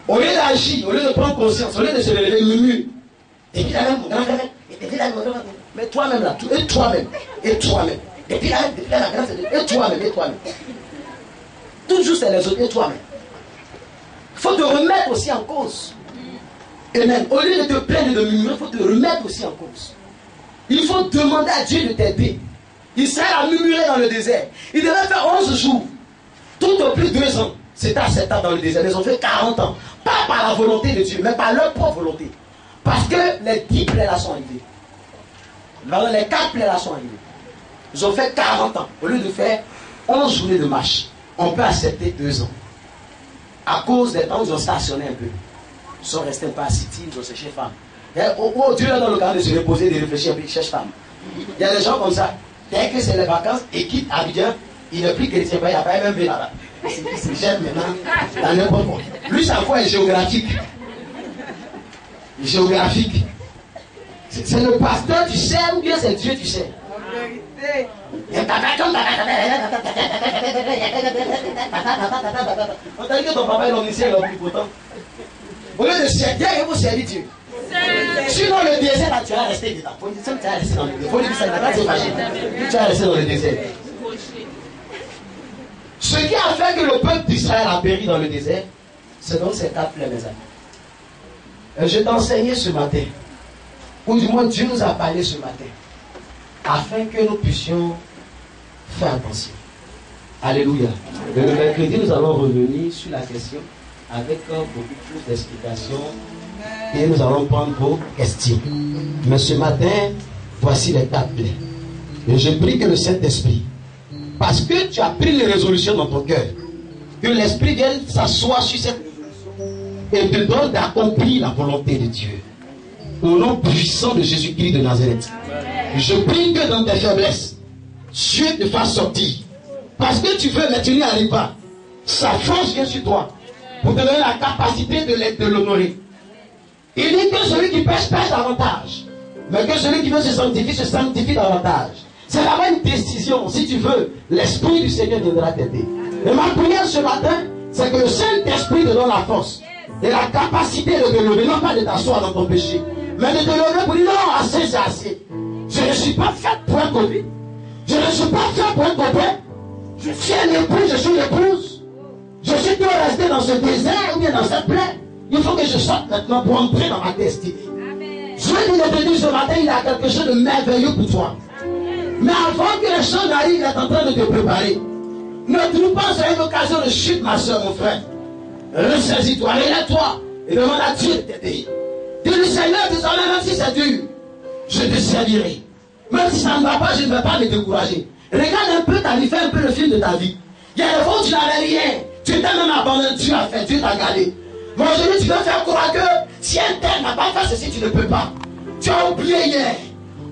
Au lieu d'agir, au lieu de prendre conscience, au lieu de se lever, il murmure. Et puis là même, mon grand frère, mais toi-même là, et toi-même, et toi-même. Et puis là, la grâce, et toi-même, et toi-même. Toujours c'est les autres, et toi-même. Il faut te remettre aussi en cause. Et même, au lieu de te plaindre de murmurer, il faut te remettre aussi en cause. Il faut demander à Dieu de t'aider. Israël a murmuré dans le désert. Il devait faire 11 jours. Tout au plus 2 ans. C'était à 7 ans dans le désert. Ils ont fait 40 ans. Pas par la volonté de Dieu, mais par leur propre volonté. Parce que les 10 plaies là sont arrivées. Les 4 plaies là sont arrivées. Ils ont fait 40 ans. Au lieu de faire 11 journées de marche, on peut accepter 2 ans. À cause des temps, ils ont stationné un peu. Ils sont restés un peu à City, ils ont cherché femme. Dieu leur donne le temps de se reposer, de réfléchir, et puis ils cherchent femme. Il y a des gens comme ça. Dès que c'est les vacances, ils quittent Abidjan, il n'est plus chrétien, il n'y a pas même vu là-bas. Il se jette maintenant dans n'importe quoi. Lui, sa foi est géographique. Géographique. C'est le pasteur, tu sais, ou bien c'est Dieu, tu sais. On t'a dit que ton papa est l'omniscient et l'omnipotent. Au lieu de servir, il faut servir Dieu. Sinon, le désert, là, tu vas rester dedans. Tu vas rester dans le désert. Il faut dire ça, tu vas rester dans le désert. Ce qui a fait que le peuple d'Israël a péri dans le désert, c'est donc ces 4 plaies, mes amis. Je t'ai enseigné ce matin, ou du moins Dieu nous a parlé ce matin, afin que nous puissions faire attention. Alléluia. Le mercredi, nous allons revenir sur la question avec beaucoup plus d'explications et nous allons prendre vos questions. Mais ce matin, voici les 4 plaies. Et je prie que le Saint-Esprit, parce que tu as pris les résolutions dans ton cœur, que l'Esprit vienne s'asseoir sur cette et te donne d'accomplir la volonté de Dieu. Au nom puissant de Jésus-Christ de Nazareth. Je prie que dans tes faiblesses, Dieu te fasse sortir. Parce que tu veux, mais tu n'y arrives pas. Sa force vient sur toi pour te donner la capacité de l'honorer. Il dit que celui qui pêche, pêche davantage. Mais que celui qui veut se sanctifie davantage. C'est vraiment une décision. Si tu veux, l'Esprit du Seigneur viendra t'aider. Et ma prière ce matin, c'est que le Saint-Esprit te donne la force et la capacité de te lever, non pas de t'asseoir dans ton péché, mais de te lever pour dire non, assez, c'est assez. Je ne suis pas fait pour un Covid. Je ne suis pas fait pour un copain. Je suis un époux, je suis l'épouse. Je suis toujours resté dans ce désert ou bien dans cette plaie. Il faut que je sorte maintenant pour entrer dans ma destinée. Je veux te dire ce matin, il y a quelque chose de merveilleux pour toi. Mais avant que les choses n'arrivent, il est en train de te préparer. Ne trouve pas sur une occasion de chute, ma soeur, mon frère. Ressaisis-toi, relève-toi et demande à Dieu de t'aider. Dis-lui, Seigneur, désormais, même si c'est dur, je te servirai. Même si ça ne va pas, je ne vais pas me décourager. Regarde un peu ta vie, fais un peu le film de ta vie. Il y a des fois où tu n'avais rien. Tu t'es même abandonné, Dieu a fait, Dieu t'a gardé. Mais aujourd'hui, tu veux faire croire que si un tel n'a pas fait ceci, tu ne peux pas. Tu as oublié hier.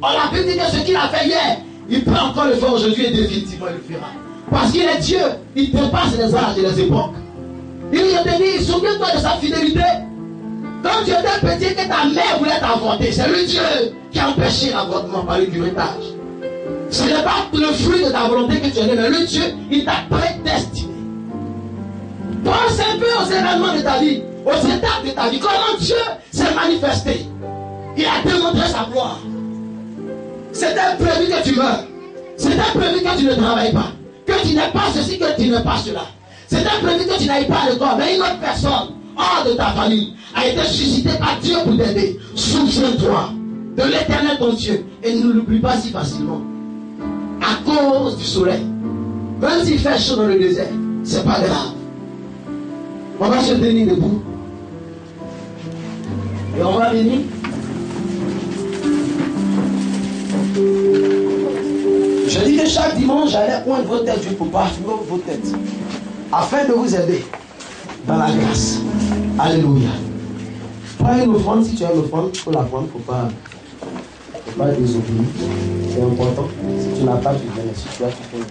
On a pu dire que ce qu'il a fait hier, il peut encore le faire aujourd'hui et définitivement il le fera. Parce qu'il est Dieu, il dépasse les âges et les époques. Il te dit, souviens-toi de sa fidélité. Quand tu étais petit, que ta mère voulait t'avorter, c'est lui Dieu qui a empêché l'avortement par le curettage. Ce n'est pas le fruit de ta volonté que tu as donné, mais lui Dieu, il t'a prédestiné. Pense un peu aux événements de ta vie, aux étapes de ta vie, comment Dieu s'est manifesté. Il a démontré sa gloire. C'était prévu que tu meurs. C'était prévu que tu ne travailles pas. Que tu n'es pas ceci, que tu n'es pas cela. C'était prévu que tu n'ailles pas à l'école, mais une autre personne, hors de ta famille, a été suscitée par Dieu pour t'aider. Souviens-toi de l'Éternel ton Dieu et ne l'oublie pas si facilement. À cause du soleil, même s'il fait chaud dans le désert, c'est pas grave. On va se tenir debout. Et on va venir. Je dis que chaque dimanche, j'allais poindre vos têtes du papa, vos têtes, afin de vous aider dans la grâce. Alléluia. Prends une offrande, si tu as une offrande, il faut la prendre, il ne faut pas désobéir. C'est important. Si tu n'as pas, tu viens. Si tu as, tu fais.